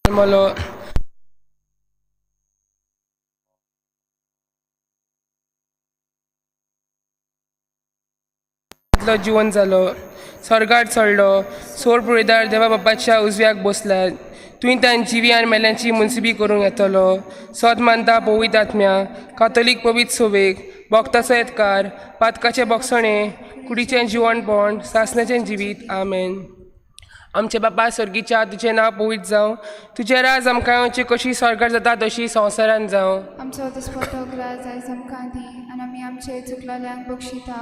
जल्मलो जीवन जालो स्वर्गार चडलो सोर पुळेदार देवा बापाच्या उजव्याक बसल्यात तुवें तांची जिवी आनी मेल्यांची मुनसिबी करूंक येतलो सत मानता पवित्र आत्म्या कातोलीक पवित्र सोवेक भक्ताचो येतकार पातकाचे बक्षणे कुडीचें जिवणपण सासण्याचें जिवीत आमेन. आमचे बापा स्वर्गीच्या तुजें नांव पवित्र जावं तुजें राज आमकां येवचें कशी स्वर्गार जाता तशी संवसारान जावं. आमचो दिसपटो ग्रास आयज आमकां दी आनी आमी आमचे चुकलेल्यांक बक्षिता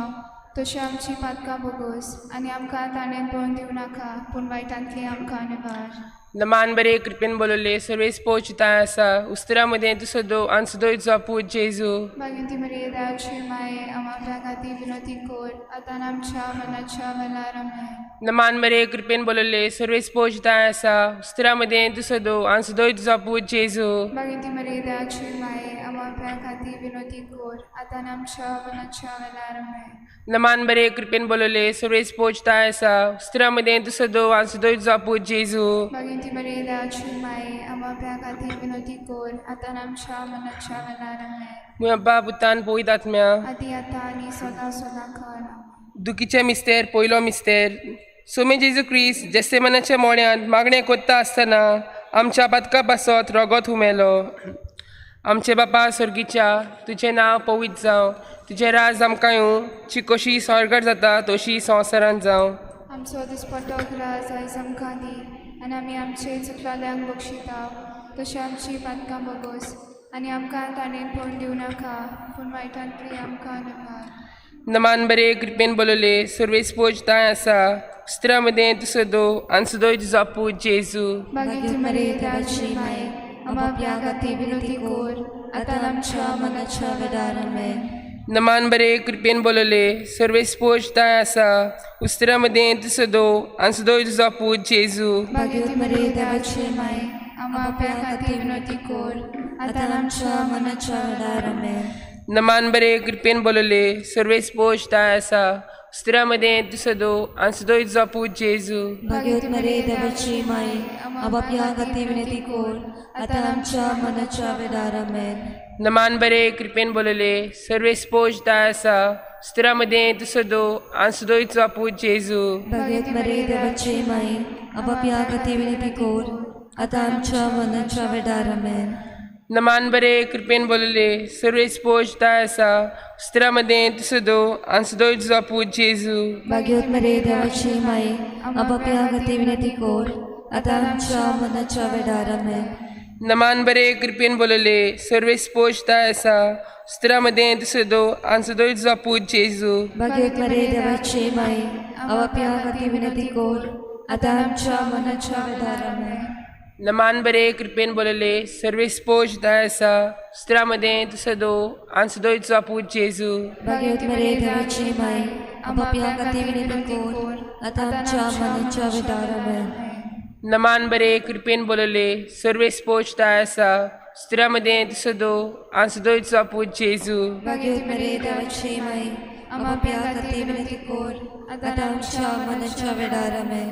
तशी आमची पातकां बोगोस आनी आमकां ताणेन पळोवन दिवं नाका पूण वायटांतली आमकां निवार. नमान बरे कृपेन बोलवले सर्वेस पोचताय आसा उस्तरामध्ये तू सदो आनी सदो पूज जेजू. भगवंती मरिये देवाची माये आमच्या खातीर विनोदी कोर आतां आमच्या मनाच्या वेळार आमेन. नमान बरे कृपेन बोलवले सर्वेस पोचताय आसा उस्तरामध्ये तू सदो आनी सदो पूज जेजू. भगवंती मरिये देवाची माये आमच्या खातीर विनोदी कोर आतां आमच्या मनाच्या वेळार आमेन. नमान बरे कृपेन बोलवले सर्वेस पोचताय आसा उस्तरामध्ये तू सदो आनी सदो पूज जेजू. भगवंती मरिये देवाची माये आमच्या खातीर विनोदी कोर आतां आमच्या मनाच्या वेळार आमेन. मुय अब्बा पुतान पवित्र आत्म्या आदी आतां आनी सदां सदां खर. दुखीचे मिस्तेर पयलो मिस्तेर सोमे जेजू क्रिस्त जेसे मनाच्या मोड्यांत मागणें कोत्ता आसतना आमच्या पातका पासत रगत हुमेलो. आमचे बापा स्वर्गीच्या तुजें नांव पवित्र जावं तुजें राज आमकां येवं ची कशी स्वर्गार जाता तशी संवसारान जावं. आमचो दिसपटो ग्रास आयज आमकां दी आनी आमी आमचे चुकलेल्यांक बक्षिता तशी आमची पातकां बोगोस आनी आमकां ताणेन पळोवन दिवं नाका पूण वायटांतली आमकां निवार. नमान बरे कृपेन बोलवले सर्वेस पोचताय आसा उस्तरामध्ये तू सदो आनी सदो तुजो पूज जेजू. भगवंती मरिये देवाची माये आमच्या खातीर विनोदी कोर आतां आमच्या मनाच्या वेळार आमेन. नमान बरे कृपेन बोलवले सर्वेस पोचताय आसा उस्तरामध्ये तू सदो आनी सदो तुजो पूज जेजू. भगवंती मरिये देवाची माये आमच्या खातीर विनोदी कोर आतां आमच्या मनाच्या वेळार आमेन. नमान बरे कृपेन बोलवले सर्वेस पोचताय आसा उस्तरामध्ये तू सदो आनी सदो तुजो पूज जेजू. भगवंती मरिये देवाची माये आमच्या खातीर विनोदी कोर आतां आमच्या मनाच्या वेळार आमेन. नमान बरे कृपेन बोलवले सर्वेस पोचताय आसा उस्तरामध्ये तू सदो आनी सदो तुजो पूज जेजू. भगवंती मरिये देवाची माये आमच्या खातीर विनोदी कोर आतां आमच्या मनाच्या वेळार आमेन. नमान बरे कृपेन बोलवले सर्वेस पोचताय आसा उस्तरामध्ये तू सदो आनी सदो तुजो पूज जेजू. भगवंती मरिये देवाची माये आमच्या खातीर विनोदी कोर आतां आमच्या मनाच्या वेळार आमेन. नमान बरे कृपेन बोलवले सर्वेस पोचताय आसा उस्तरामध्ये तू सदो आनी सदो तुजो पूज जेजू. भगवंती मरिये देवाची माये आमच्या खातीर विनोदी कोर आतां आमच्या मनाच्या वेळार आमेन. नमान बरे कृपेन बोलवले सर्वेस पोचताय आसा उस्तरामध्ये तू सदो आनी सदो तुजो पूज जेजू. भगवंती मरिये देवाची माये आमच्या खातीर विनोदी कोर आतां आमच्या मनाच्या वेळार आमेन. नमान बरे कृपेन बोलवले सर्वेस पोचताय आसा उस्तरामध्ये तू सदो आनी सदो तुजो पूज जेजू. भगवंती मरिये देवाची माये आमच्या खातीर विनोदी कोर आतां आमच्या मनाच्या वेळार आमेन.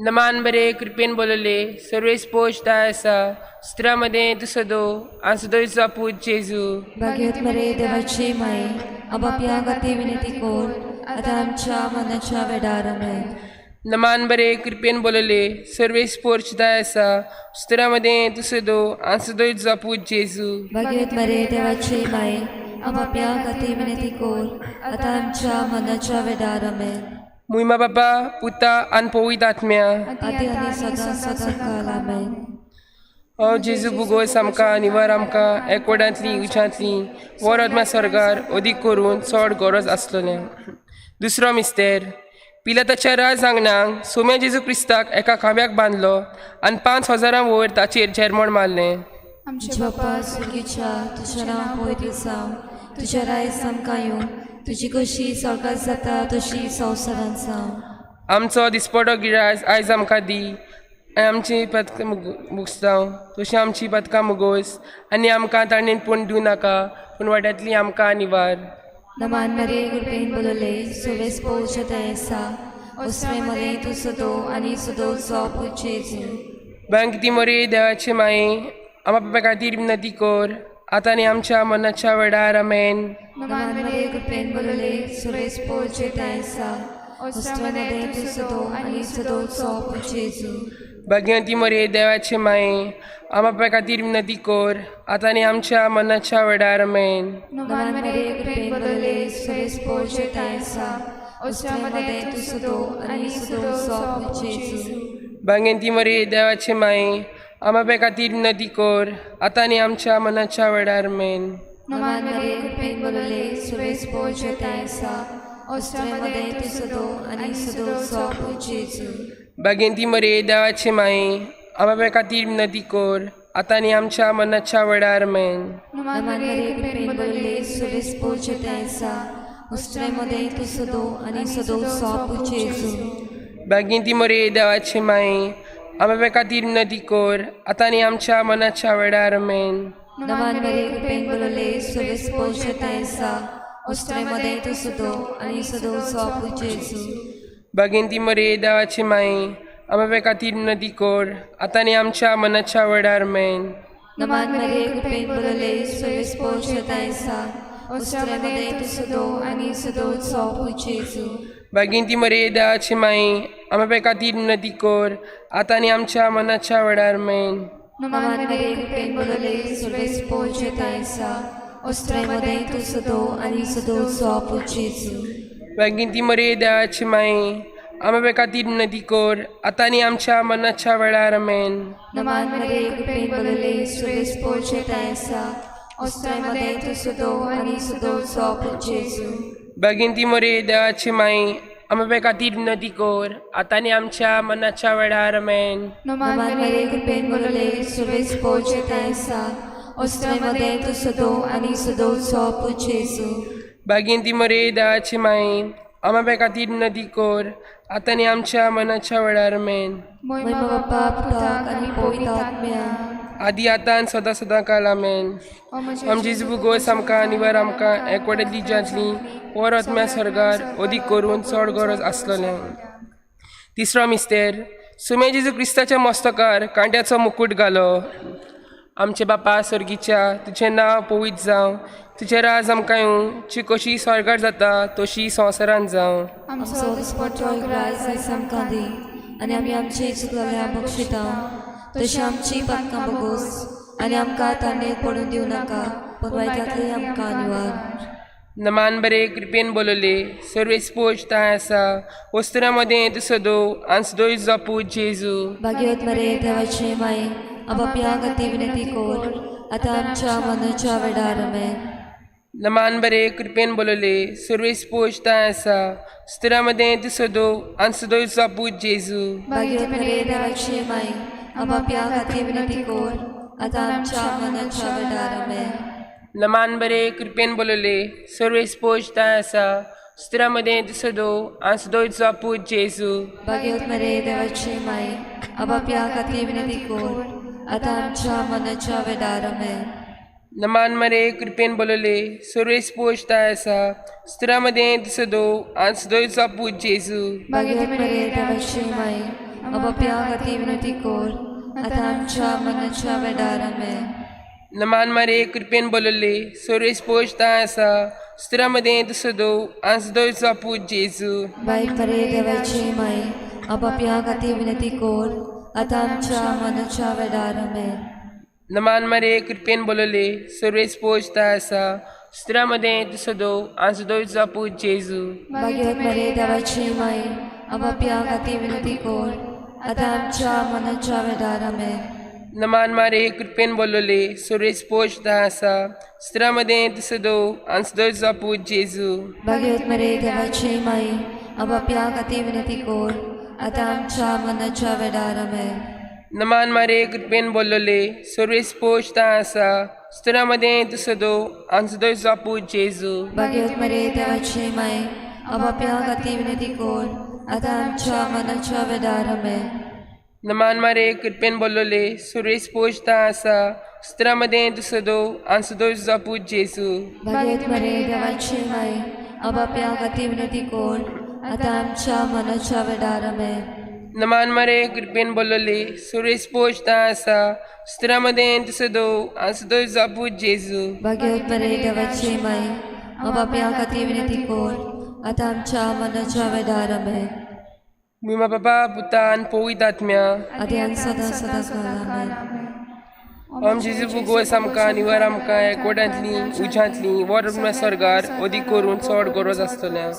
नमान बरे कृपेन बोलवले सर्वेस पोचताय आसा उस्तरामध्ये तू सदो आनी सदो तुजो पूज जेजू. भगवंती मरिये देवाची माये आमच्या खातीर विनोदी कोर आतां आमच्या मनाच्या वेळार आमेन. नमान बरे कृपेन बोलवले सर्वेस पोचताय आसा उस्तरामध्ये तू सदो आनी सदो तुजो पूज जेजू. भगवंती मरिये देवाची माये आमच्या खातीर विनोदी कोर आतां आमच्या मनाच्या वेळार आमेन. मुयमा बापा पुता आनी पवित्र आत्म्या आदी आनी सदां सदां काल आमेन. हो जेजू बुगोस आमकां निवार आमकां एकवटांतली उच्यांतली वर आत्म्या स्वर्गार अदीक करून चड गरज आसलोलें. दुसरो मिस्तेर पिलाताच्या राज आंगणांक सोम्या जेजू क्रिस्ताक एका खांब्याक बांदलो आनी 5,000 वयर ताचेर जेरमण मारलें. आमचे बापा स्वर्गीच्या तुजें नांव पवित्र जावं तुजें रायज आमकां येवं तुजी कशी स्वर्गार जाता तशी संवसारांत जावं. आमचो दिसपटो गिरायज आयज आमकां दी आनी आमची पदकां मुगोस तशी आमची पदकां मुगोस आनी आमकां ताणेन पूण दिवं नाका पूण वाट्यांतली आमकां निवार. नमान मरिये कृपेन बोलवले सोवेस पोवचे आसा उसरे मरे तू सदो आनी सदो जो पूज जेजू. बँक ती मोरे देवाचे माये आम्हा पापा खातीर विनंती कर आता आनी आमच्या मनाच्या वेळार आमेन. नमान मरे कृपेन बोलले सुरेश पोचे त्यांसा ओस्त्रामध्ये तू सदो आणि सदो सोप जेजू. भाग्यवंती मोरे देवाचे माये आम्हा पापा खातीर विनंती कर आता आनी आमच्या मनाच्या वेळार आमेन. नमान मरे कृपेन बोलले सुरेश पोचे त्यांसा ओस्त्रामध्ये तू सदो आणि सदो सोप जेजू. भाग्यवंती मोरे देवाचे माये आम्हा पापा खातीर विनंती कर आता आनी आमच्या मनाच्या वेळार आमेन. नमान मरे कृपेन बोलले सुरेश पोचे त्यांसा ओस्त्रामध्ये तू सदो आणि सदो सोप जेजू. भाग्यवंती मोरे देवाचे माये आम्हा पापा खातीर विनंती कर आता आनी आमच्या मनाच्या वेळार आमेन. नमान मरे कृपेन बोलले सुरेश पोचे त्यांसा ओस्त्रामध्ये तू सदो आणि सदो सोप जेजू. भाग्यवंती मोरे देवाचे माये आम्हा पापा खातीर विनंती कर आता आनी आमच्या मनाच्या वेळार आमेन. नमान मरे कृपेन बोलले सुरेश पोचे त्यांसा ओस्त्रामध्ये तू सदो आणि सदो सोप जेजू. भाग्यवंती मोरे देवाचे माये आम्हा पापा खातीर विनंती कर आता आनी आमच्या मनाच्या वेळार आमेन. नमान मरे कृपेन बोलले सुरेश पोचे त्यांसा ओस्त्रामध्ये तू सदो आणि सदो सोप जेजू. भाग्यवंती मोरे देवाचे माये आम्हा पापा खातीर विनंती कर आता आनी आमच्या मनाच्या वेळार आमेन. नमान मरे कृपेन बोलले सुरेश पोचे त्यांसा ओस्त्रामध्ये तू सदो आणि सदो सोप जेजू. भाग्यवंती मोरे देवाचे माये आम्हा पापा खातीर विनंती कर आता आनी आमच्या मनाच्या वेळार आमेन. नमान मरे कृपेन बोलले सुरेश पोचे त्यांसा ओस्त्रामध्ये तू सदो आणि सदो सोप जेजू. भाग्यवंती मोरे देवाचे माये आम्हा पापा खातीर विनंती कर आता आनी आमच्या मनाच्या वेळार आमेन. नमान मरे कृपेन बोलले सुरेश पोचे त्यांसा ओस्त्रामध्ये तू सदो आणि सदो सोप जेजू. भाग्यवंती मोरे देवाचे माये आम्हा पापा खातीर विनंती कर आता आनी आमच्या मनाच्या वेळार आमेन. महिमा बाप्पा पुताक आणि पवित्र आत्म्या आदी आतां आनी सदां सदां काल आमेन. आमची बुगोस आमकां निवार आमकां एकवटेली जातली वर आत्म्या सर्गार अदीक करून चड गरज आसलेलें. तिसरो मिस्तेर सुमे जेजू क्रिस्ताच्या मस्तकार कांट्याचो मुकुट घालो. आमचे बापा सर्गीच्या तुजें नांव पवित्र जावं तुजें राज आमकां येवं ची कशी स्वर्गार जाता तशी संवसारांत जावं. आमचो दिसपट्टो ग्रास आयज आमकां दी आनी आमी आमचे चुकलेल्या बक्षिता तशी आमची पातकां बगोस आनी आमकां तांडेर पडून दिवं नाका पूण वायटांतली आमकां निवार. नमान बरे कृपेन बोलले सर्वेस पोच ताय आसा वस्त्रामध्ये तू सदो आनी सदोय जपू जेजू. भाग्यवत मरे देवाचे माय आबाप्या गती विनंती कोर आता आमच्या मनाच्या वेळार आमेन. नमान बरे कृपेन बोलले सर्वेस पोच ताय आसा वस्त्रामध्ये तू सदो आनी सदोय जपू जेजू. भाग्यवत मरे देवाचे माय आबाप्या गती विनंती कोर आता आमच्या मनाच्या वेळार आमेन. नमान बरे कृपेन बोलले सर्वेस पोच ताय आसा वस्त्रामध्ये तू सदो आनी सदोय जपू जेजू. भाग्यवत मरे देवाचे माय आबाप्या गती विनंती कोर आता आमच्या मनाच्या वेळार आमेन. नमान मरे कृपेन बोलले सर्वेस पोच ताय आसा वस्त्रामध्ये तू सदो आनी सदोय जपू जेजू. भाग्यवत मरे देवाचे माय आबाप्या गती विनंती कोर आता आमच्या मनाच्या वेळार आमेन. नमान मरे कृपेन बोलले सर्वेस पोच ताय आसा वस्त्रामध्ये तू सदो आनी सदोय जपू जेजू. भाग्यवत मरे देवाचे माय आबाप्या गती विनंती कोर आता आमच्या मनाच्या वेळार आमेन. नमान मरे कृपेन बोलले सर्वेस पोच ताय आसा वस्त्रामध्ये तू सदो आनी सदोय जपू जेजू. भाग्यवत मरे देवाचे माय आबाप्या गती विनंती कोर आता आमच्या मनाच्या वेळार आमेन. नमान मरे कृपेन बोलले सर्वेस पोच ताय आसा वस्त्रामध्ये तू सदो आनी सदोय जपू जेजू. भाग्यवत मरे देवाचे माय आबाप्या गती विनंती कोर आता आमच्या मनाच्या वेळार आमेन. नमान मरे कृपेन बोलले सर्वेस पोच ताय आसा वस्त्रामध्ये तू सदो आनी सदोय जपू जेजू. भाग्यवत मरे देवाचे माय आबाप्या गती विनंती कोर आता आमच्या मनाच्या वेळार आमेन. नमान मरे कृपेन बोलले सर्वेस पोच ताय आसा वस्त्रामध्ये तू सदो आनी सदोय जपू जेजू. भाग्यवत मरे देवाचे माय आबाप्या गती विनंती कोर आता आमच्या मनाच्या वेळार आमेन. नमान मरे कृपेन बोलले सुरेश पोचता आसा स्त्रामध्ये तुसदो आसदो जापूत जेजू भाग्यवत मरे देवाची माई बापया खातीर विनंती कर आता आमच्या मनाच्या वेळार आमेन. भुमा बाबा पुतान पवित्र आत्म्या आदी आनी सदां सदां काळ आमेन. ओम जेजू भुगवस आमकां निवार आमकां एकवटांतली उज्यांतली वर स्वर्गार अदीक करून चड गरज आसतल्या.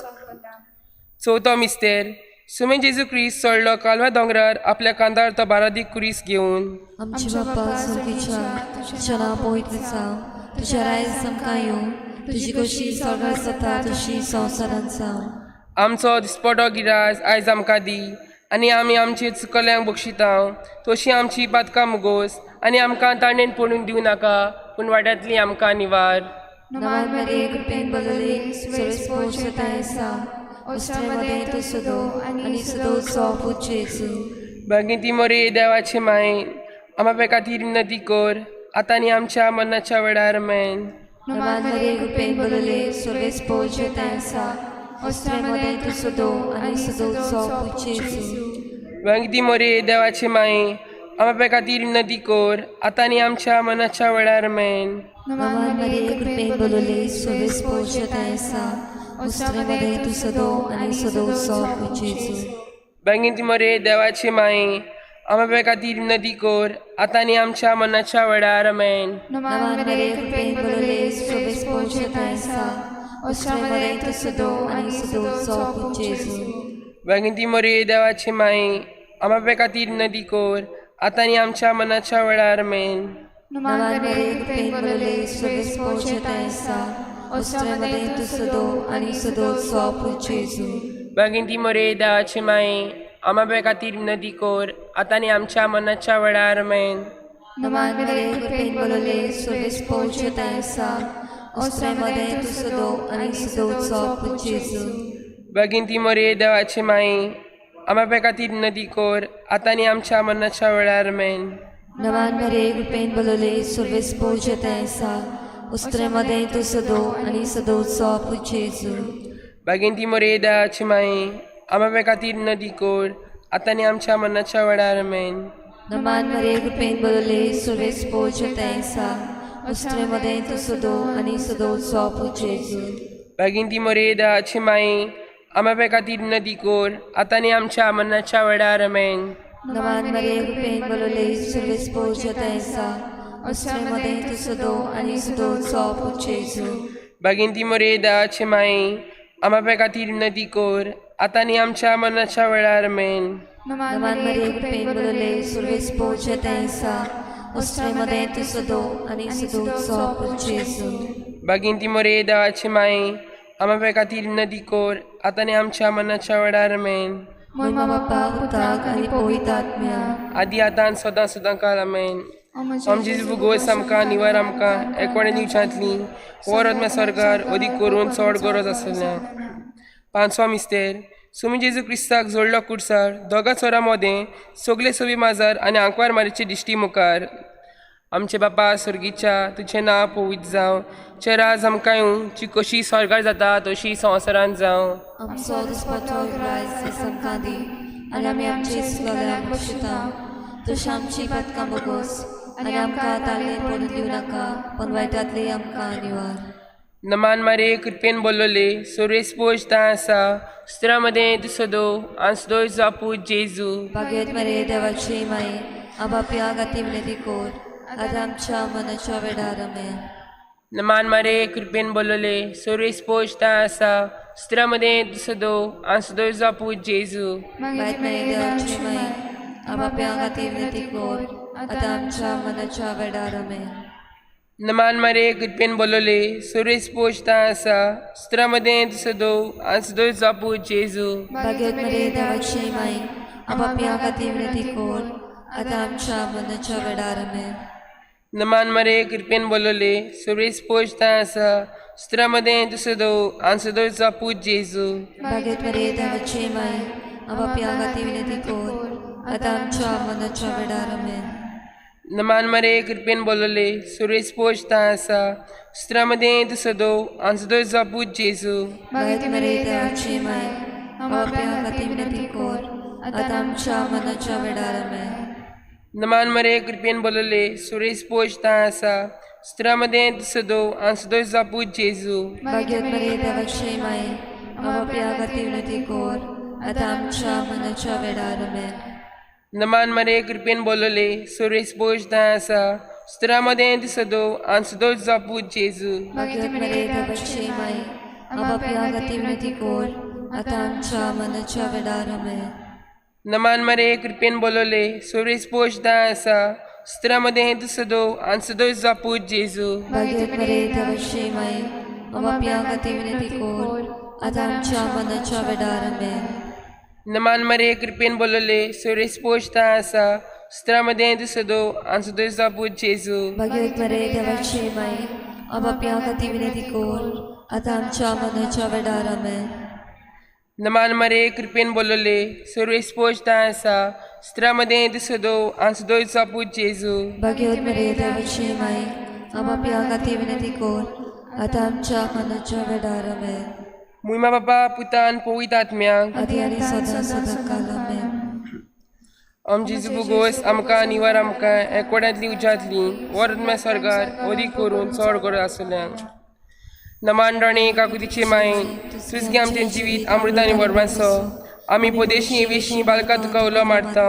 चवथो मिस्तेर सुमे जेजू क्रिस्त चडलो कालवा दोंगरार आपल्या कांदार तो बारादीक कुरीस घेवन आमची बाप्पा सुर्गीच्या तुझें नांव पवित्र जावं, तुझें रायज आमकां येवं, तुजी कशी स्वर्गार जाता तशी संवसारांत जावं. आमचो दिसपटो गिराज आयज आमकां दी आनी आमी आमचे चुकल्यांक बक्षिता तशी आमची पातकां मुगोस आनी आमकां ताणेन पडून दिवं नाका पूण वाट्यांतली आमकां निवार. नमान मरे कृपेन बलले सुरेश पोचता आसा ओस्ट्रेमध्ये तू सदो आनी सदो सोपूत जेजू. भगिनी मोरे देवाचे माय आम्हा खातीर विनंती कर आतां आनी आमच्या मनाच्या वेळार मेन. नमान मरे कृपेन बलले सुरेश पोचता आसा ओस्ट्रेमध्ये तू सदो आनी सदो सोपूत जेजू. भगिनी मोरे देवाचे माय आम्हा खातीर विनंती कर आतां आनी आमच्या मनाच्या वेळार मेन. नमान मरे कृपेन बलले सुरेश पोचता आसा ओस्ट्रेमध्ये तू सदो आनी सदो सोपूत जेजू. भगिनी मोरे देवाचे माय आम्हा खातीर विनंती कर आतां आनी आमच्या मनाच्या वेळार मेन. नमान मरे कृपेन बलले सुरेश पोचता आसा ओस्ट्रेमध्ये तू सदो आनी सदो सोपूत जेजू. भगिनी मोरे देवाचे माय आम्हा खातीर विनंती कर आतां आनी आमच्या मनाच्या वेळार मेन. नमान मरे कृपेन बलले सुरेश पोचता आसा ओस्ट्रेमध्ये तू सदो आनी सदो सोपूत जेजू. भगिनी मोरे देवाचे माय आम्हा खातीर विनंती कर आतां आनी आमच्या मनाच्या वेळार मेन. नमान मरे कृपेन बलले सुरेश पोचता आसा ओस्ट्रेमध्ये तू सदो आनी सदो सोपूत जेजू. भगिनी मोरे देवाचे माय आम्हा खातीर विनंती कर आतां आनी आमच्या मनाच्या वेळार मेन. नमान मरे कृपेन बलले सुरेश पोचता आसा ओस्ट्रेमध्ये तू सदो आनी सदो सोपूत जेजू. भगिनी मोरे देवाचे माय आम्हा खातीर विनंती कर आतां आनी आमच्या मनाच्या वेळार मेन. नमान मरे कृपेन बलले सुरेश पोचता आसा ओस्ट्रेमध्ये तू सदो आनी सदो सोपूत जेजू. भगिनी मोरे देवाचे माय आम्हा खातीर विनंती कर आतां आनी आमच्या मनाच्या वेळार मेन. नमान मरे कृपेन बलले सुरेश पोचता आसा ओस्ट्रेमध्ये तू सदो आनी सदो सोपूत जेजू. भगिनी मोरे देवाचे माय आम्हा खातीर विनंती कर आतां आनी आमच्या मनाच्या वेळार मेन. नमान मरे कृपेन बलले सुरेश पोचता आसा ओस्ट्रेमध्ये तू सदो आनी सदो सोपूत जेजू. भगिनी मोरे देवाचे माय आम्हा खातीर विनंती कर आतां आनी आमच्या मनाच्या वेळार मेन. महिमा बाप्पा पुताक आनी पवित्र आत्म्या आदी आतां सदां सदां काळ आमेन. ओम जेजू भुगवस आमकां निवार आमकां एकवटांतली दिवच्यांतली वर आत्म्या स्वर्गार अदीक करून चड गरज आसल्या. पांचवो मिस्तेर सुमी जेजू क्रिस्ताक जोडलो कुडसार दोगां चोरां मदें सगळे सोबी माजार आनी आंकवार मारीचे दिश्टी मुखार. आमचे बापा सुर्गीच्या तुजें नांव पवित्र जावं, तुजें राज आमकां येवं, तुजी कशी स्वर्गार जाता तशी संवसारांत जावं. आमचो दिसपटो रायज आमकां दी आनी आमी आमचे इश्टांक बक्षिता तशें आमची पातकां बोगोस आनी आमकां ताळयेर पडून दिवं नाका पण वायटांतली आमकां निवार. नमान मारे कृपेन बोलले सुरेश पोचता आसा स्त्रामध्ये तू सदो आसदो जापूत जेजू. भाग्यवत मरे देवाची माई बापया खातीर विनंती कर आतां आमच्या मनाच्या वेळार आमेन. नमान मारे कृपेन बोलले सुरेश पोचता आसा स्त्रामध्ये तू सदो आसदो जापूत जेजू. भाग्यवत मरे देवाची माई बापया खातीर विनंती कर आतां आमच्या मनाच्या वेळार आमेन. नमान मारे कृपेन बोलले सुरेश पोचता आसा स्त्रामध्ये तू सदो आसदो जापूत जेजू. भाग्यवत मरे देवाची माई बापया खातीर विनंती कर आतां आमच्या मनाच्या वेळार आमेन. नमान मारे कृपेन बोलले सुरेश पोचता आसा स्त्रामध्ये तू सदो आसदो जापूत जेजू. भाग्यवत मरे देवाची माई बापया खातीर विनंती कर आतां आमच्या मनाच्या वेळार आमेन. नमान मारे कृपेन बोलले सुरेश पोचता आसा स्त्रामध्ये तू सदो आसदो जापूत जेजू. भाग्यवत मरे देवाची माई बापया खातीर विनंती कर आता आमच्या मनाच्या वेळार आमेन. नमान मरे कृपेन बोलले सुरेश पोष ता आसा स्त्रामध्ये सदो आणि सदो जापू जेजू भाग्यवत मरे देवाची माय आम्हा प्रियागती विनती कोर आता आमच्या मनाच्या वेळार आमेन. नमान मरे कृपेन बोलले सुरेश पोष ता आसा स्त्रामध्ये सदो आणि सदो जापू जेजू भाग्यवत मरे देवाची माय आम्हा प्रियागती विनती कोर आता आमच्या मनाच्या वेळार आमेन. नमान मरे कृपेन बोलले सुरेश पोष ता आसा स्त्रामध्ये सदो आणि सदो जापू जेजू भाग्यवत मरे देवाची माय आम्हा प्रियागती विनती कोर आता आमच्या मनाच्या वेळार आमेन. नमान मरे कृपेन बोलले सुरेश पोष ता आसा स्त्रामध्ये सदो आणि सदो जापू जेजू भाग्यवत मरे देवाची माय आम्हा प्रियागती विनती कोर आता आमच्या मनाच्या वेळार आमेन. नमान मरे कृपेन बोलले सुरेश पोष ता आसा स्त्रामध्ये सदो आणि सदो जापू जेजू भाग्यवत मरे देवाची माय आम्हा प्रियागती विनती कोर आता आमच्या मनाच्या वेळार आमेन. मुयमा बापा पुतान पवित्र आत्म्यांक आदी आनी सदां सदां काल आमेन. आमची जुबुगोस आमकां निवार आमकां एकोड्यांतली उज्यांतली वरदम्या स्वर्गार ओदी करून चड गरज आसल्यांक नमान राणे काकुतीचे मायेन तुजगे आमचें जिवीत अमृतांनी भरमासो आमी पदेशी वेशी बालकां तुका उलो मारता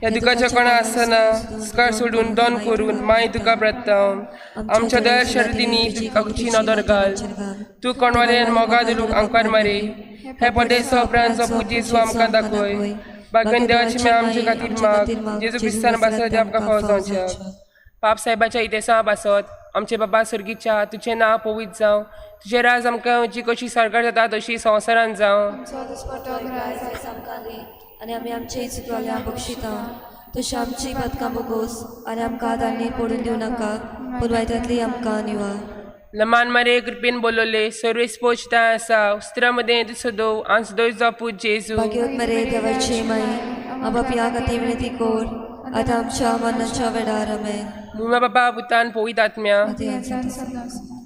ह्या दुखाच्या कणा आसतना स्कार सोडून दोन करून माय तुका ब्रता आमच्या दर शर्तींनी काकुची नदर घाल तूं कोणवाल्यान मोगा दिलूक आंकार मारे हे पदेचो प्रांचो पुजेचो आमकां दाखय बागन देवाची मे आमचे खातीर माग जेजू क्रिस्तान बासत आमकां फावो जावच्या पाप साहेबाच्या इतिहासा बासत आमचे बाबा सर्गीच्या तुझें नांव पवित्र जावं तुझे राज आमकां जी कशी सरकार जाता तशी संवसारांत जावं आनी आमी आमचे चुकवाल्या बक्षिता तशी आमची पदकां बोगोस आनी आमकां दांडी पडून दिवं नाका पूण वायटांतली आमकां निवार. नमान मरे कृपेन बोलले सर्वेस पोचता आसा उस्त्रामध्ये सदो आणि सदो जापू जेजू भाग्यवत मरे देवाची माय आबा प्रियागती विनती कोर आता आमच्या मनाच्या वेळार आमेन. मुमा बाबा पुतान पवित्र आत्म्या आदी आनी सदां सदां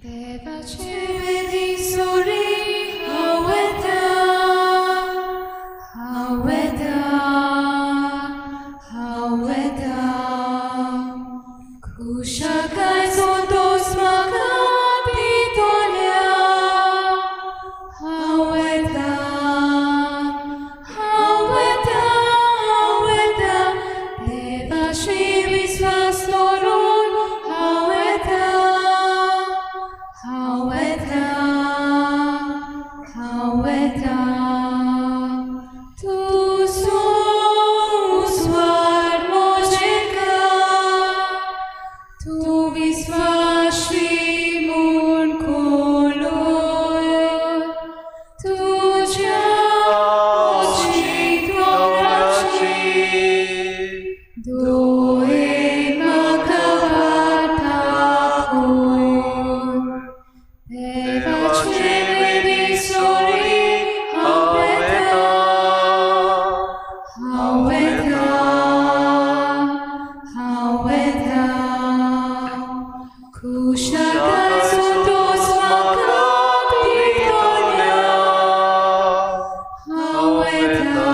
देवाचे वेदी सुरी हवेता हवेता हवेता कुशकाय सोतोस म्हाका पितोल्या हवेता हवेता हवेता देवाशी विश्वास दवरून हवेता हवेता Doe makavatapun, devace visori haveta, haveta, haveta, kushaka sutos makapitonia, haveta.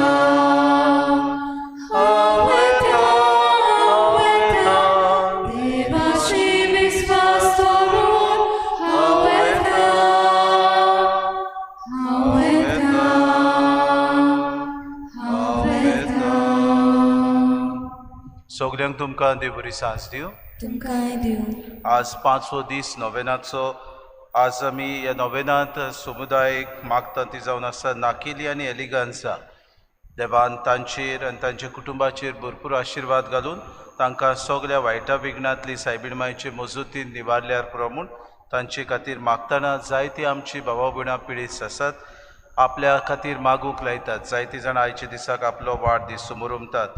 सगल्यांक तुमकां देव बरी सांज दिवं. तुमकांय दिवं. आज 5वो दीस नोवेनाचो. आज आमी ह्या नोवेनांत समुदायाक मागता ती जावन आसा नाकिली आनी एलिगांसा. देवान तांचेर आनी तांच्या कुटुंबाचेर भरपूर आशिर्वाद घालून तांकां सगल्या वायटा विघ्नांतली सायबीणमायेचे मजूतीन निवारल्यार पुरो म्हूण तांचे खातीर मागतना जायतीं आमची भावा भयणां पिडीत आसात. आपल्या खातीर मागूंक लायतात. जायतीं जाणां आयच्या दिसाक आपलो वाडदीस समोर उमतात.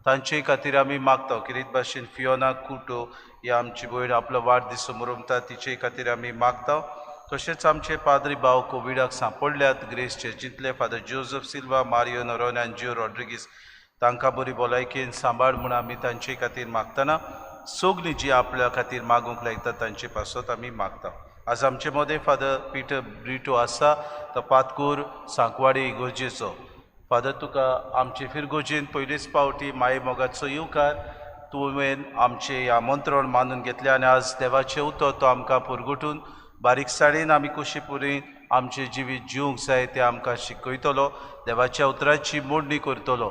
तांचे खातीर आमी मागता. किरीत भाशेन फियोना कुटो ह्या आमची भयण आपलो वाडदीस समोर उमता, तिचे खातीर आमी मागता. तशेंच आमचे पाद्री भाव कोविडाक सांपडल्यात ग्रेस चर्चींतले फादर जोझफ सिल्वा, मारियो नोरोन आनी जिओ रॉड्रिगीस. तांकां बरी भलायकेन सांबाळ म्हूण आमी तांचे खातीर मागतना सगलीं जीं आपल्या खातीर मागूंक लायतात तांचे पासत आमी मागता. आज आमचे मदें फादर पिटर ब्रिटो आसा, तो पातकूर सांकवाडी इगोर्जेचो. फादर, तुका आमचे फिरगोजेन पयलीच पावटी माये मोगाचो येवकार. तुवें आमचें आमंत्रण मानून घेतलें आनी आज देवाचें उतर तो आमकां पुरगुटून बारीकसाणेन आमी कशी पुरी आमचें जिवीत जिवंक जाय तें आमकां शिकयतलो. देवाच्या उतराची मोडणी करतलो.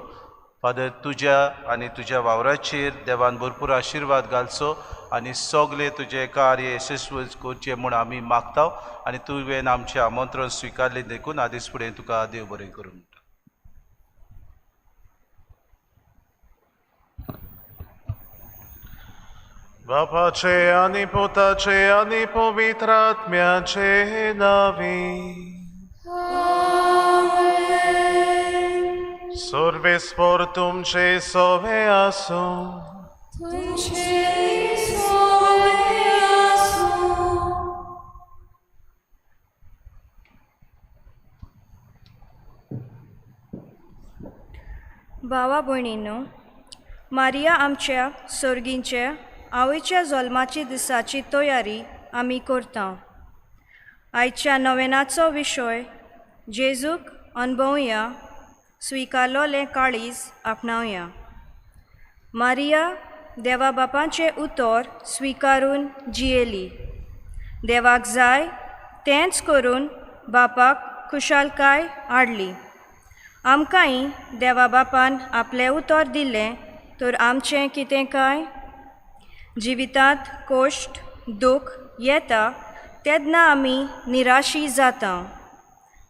फादर, तुज्या आनी तुज्या वावराचेर देवान भरपूर आशिर्वाद घालचो आनी सगळे तुजें कार्य यशस्वी करचें म्हूण आमी मागता. आनी तुवें आमचें आमंत्रण स्विकारलें देखून आदीस फुडें तुका देव बरें करूं. Bapace ani potace ani povitratmiace navi. Amen. Sorve sportum ce soveasum. Tunce soveasum. भावा भयणींनो, मारिया आमच्या सर्गींचे आवयच्या जल्माची दिसाची तयारी आमी करता. आयच्या नोवेनाचो विशय जेजूक अणभवया, स्विकारलोलें काळीज आपणावया. मारिया देवा बापाचें उतर स्विकारून जियेली. देवाक जाय तेंच करून बापाक खुशालकाय हाडली. आमकांय देवा बापान आपलें उतर दिलें तर आमचें कितें काय? जिवितांत कोश्ट दूख येता तेन्ना आमी निराशी जाता,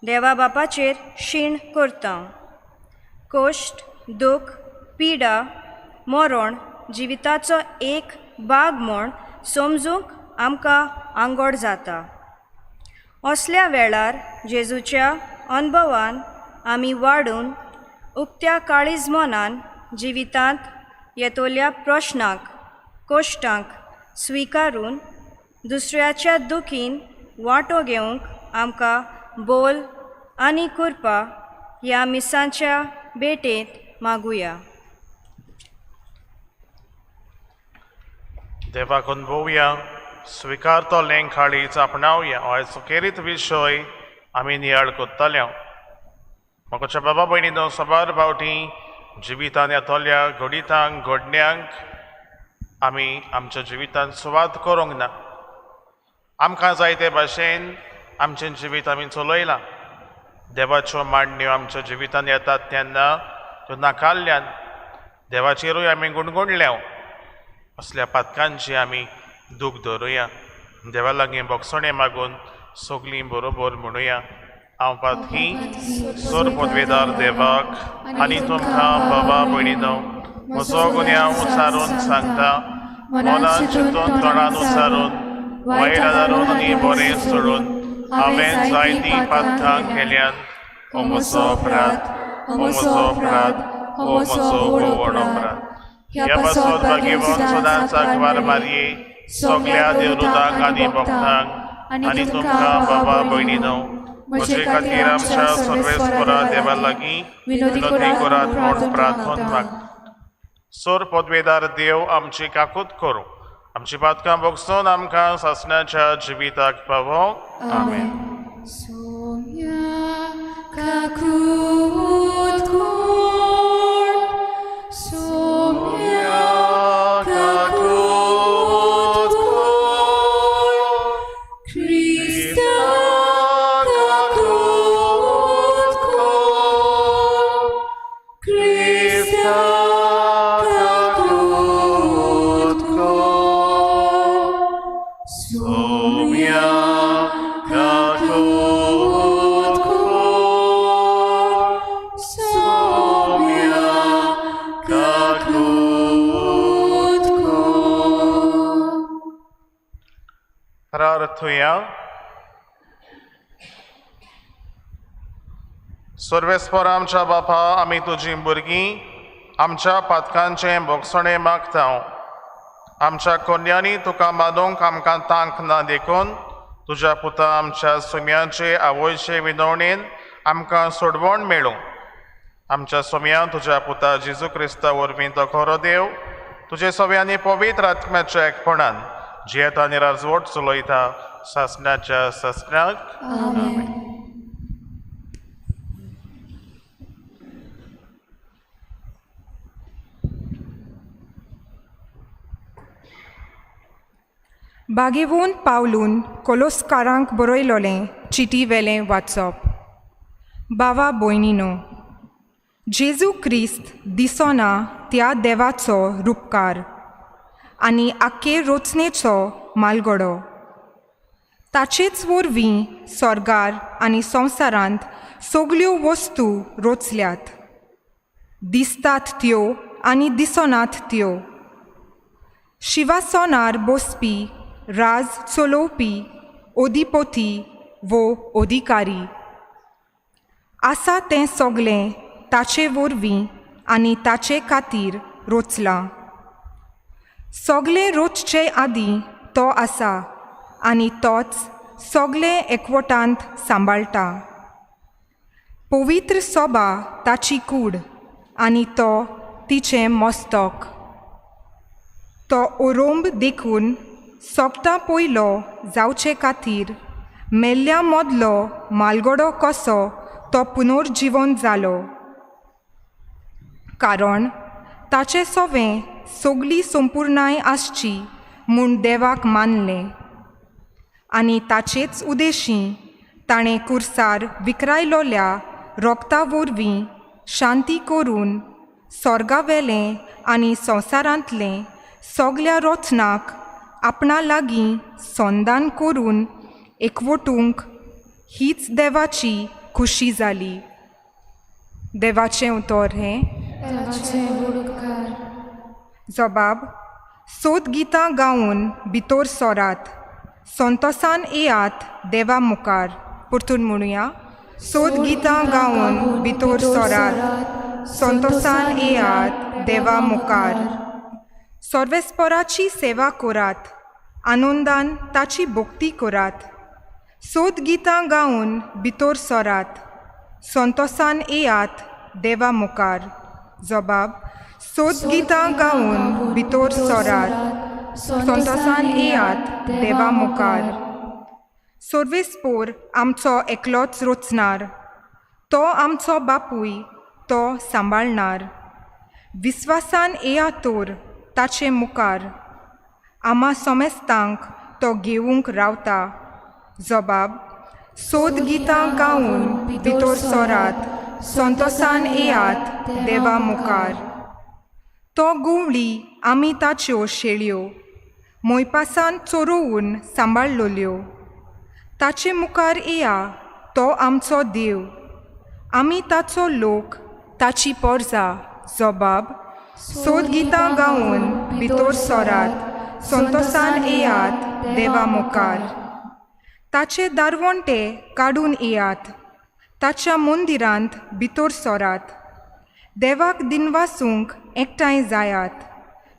देवा बापाचेर शीण करता. कोश्ट, दूख, पिडा, मरण जिविताचो एक भाग म्हूण समजूंक आमकां आंगोड जाता. असल्या वेळार जेजूच्या अणभवान आमी वाडून उक्त्या काळीज मनान जिवितांत येतोल्या प्रश्नांक, कोश्टांक स्विकारून दुसऱ्याच्या दुखीन वांटो घेवंक आमकां बोल आनी कृपा ह्या मिसांच्या भेटेंत मागुया. देवाक अणभवया, स्विकारतो लेंखाळीच आपणावया. हो खेरीत विशय आमी नियाळ कोत्ताल्यो. म्हाकोच्या बाबा भयणीनो, सबार फावटी जिवितांत येतोल्या घडितांक, घडण्यांक आमी आमच्या जिवितांत सुवात करूंक ना. आमकां जाय ते भाशेन आमचें जिवीत आमी चलयलां. देवाच्यो मांडण्यो आमच्या जिवितांत येतात तेन्ना त्यो नाकारल्यान देवाचेरूय आमी गुणगुणल्या. असल्या पातकांची आमी दूख धरुया. देवा लागीं बोगसणे मागून सगलीं बरोबर म्हणुया. हांव पातकी सोर पदवेदार देवाक आनी तुमकां बाबा भयणीनो म्हजो गुन्यांव उचारून सांगता. मोलान चिंतून तोंडान उचारून वायट आदारून आनी बरें सोडून हांवें जायतीं पातकां केल्यान हो म्हजो अपराध, हो म्हजो अपराध, हो म्हजो व्हड अपराध. ह्या बसोत भाग्यवान सदांचा अखबार मारये सगळ्या देवदूतांक आनी भक्तांक आनी तुमकां बाबा भयणीनो म्हजे खातीर आमच्या सर्वेस्परा देवा लागीं विनोदी करात म्हूण प्रार्थना मागता. सोर पदवेदार देव आमची काकूत करूं, आमची पातकां भोगसून आमकां सासणाच्या जिविताक पावो. आमेन. प्रार्थुया. सर्वेस्पर आमच्या बापा, आमी तुजी भुरगीं आमच्या पातकांचें भोगसणें मागता. आमच्या कोन्यांनी तुका मानूंक आमकां तांक ना देखून तुज्या पुता आमच्या सुम्याचे आवयचे विनवणेन आमकां सोडवण मेळूं. आमच्या सुम्या तुज्या पुता जेजू क्रिस्ता वरवीं तो खरो देव तुजे सव्यांनी पवित्र आत्म्याच्या एकपणान जियेता आनी राजवट चलयता सासणाच्या सासणाक. बागेवून पावलून कोलोस्कारांक बरयलोलें चिटी वेलें वाचप. बावा भयणीनो, जेजू क्रिस्त दिसोना त्या देवाचो रूपकार आनी आख्खे रोचणेचो मालगडो. ताचेच वरवीं स्वर्गार आनी संवसारांत सगल्यो वस्तू रोचल्यात, दिसतात त्यो आनी दिसनात त्यो. शिवासनार बसपी, राज चलोवपी, ओदिपोती वो अधिकारी आसा तें सगलें ताचे वरवीं आनी ताचे खातीर रोचलां. सगलें रोचचे आदीं तो आसा आनी तोच सगलें एकवटांत सांबाळटा. पवित्र सोबा ताची कूड आनी तो तिचें मस्तक. तो ओरोंब देखून सोगता पयलो जावचे खातीर मेल्ल्या मदलो मालगडो कसो तो पुनर्जीवन जालो. कारण ताचे सोवें सगली संपूर्णाय आसची म्हूण देवाक मानलें आनी ताचेच उदेशीं ताणें कुर्सार विकरायलोल्या रोगता वरवीं शांती करून स्वर्गावेलें आनी संवसारांतलें सगल्या रोचनाक आपणा लागीं संदान करून एकवटूंक हीच देवाची खुशी जाली. देवाचें उतर हें. जबाब. सोद गितां गावन भितर सोरात, संतोसान येयात देवा मुखार. परतून म्हणुया. सोद गितां गावन भितर सोरात, संतोसान येयात देवा मुखार. सर्वेस्पराची सेवा करात, आनंदान ताची भक्ती करात. सोद गितां गावन भितर सोरात, संतोसान येयात देवा मुखार. जबाब. सोद गितां गावन भितर सोरात, संतोसान येयात देवा मुखार. सर्वेस्पोर आमचो एकलोच रोचणार, तो आमचो बापूय तो सांबाळणार. विस्वासान येया तर ताचे मुखार, आमा सोमेस्तांक तो घेवूंक रावता. जबाब. सोद गितां गावन भितर सोरात, संतोसान येयात देवा मुखार. तो गुवळी आमी ताच्यो शेळयो, मोयपासान चोरोवन सांबाळलोल्यो. ताचे मुखार येया तो आमचो देव, आमी ताचो लोक, ताची परजा. जबाब. सोद गितां गावन भितर सोरात, संतोसान येयात देवा मुखार. ताचे दारवंटे काडून येयात, ताच्या मंदिरांत भितर सोरात. देवाक दिनवासूंक एकठांय जायात,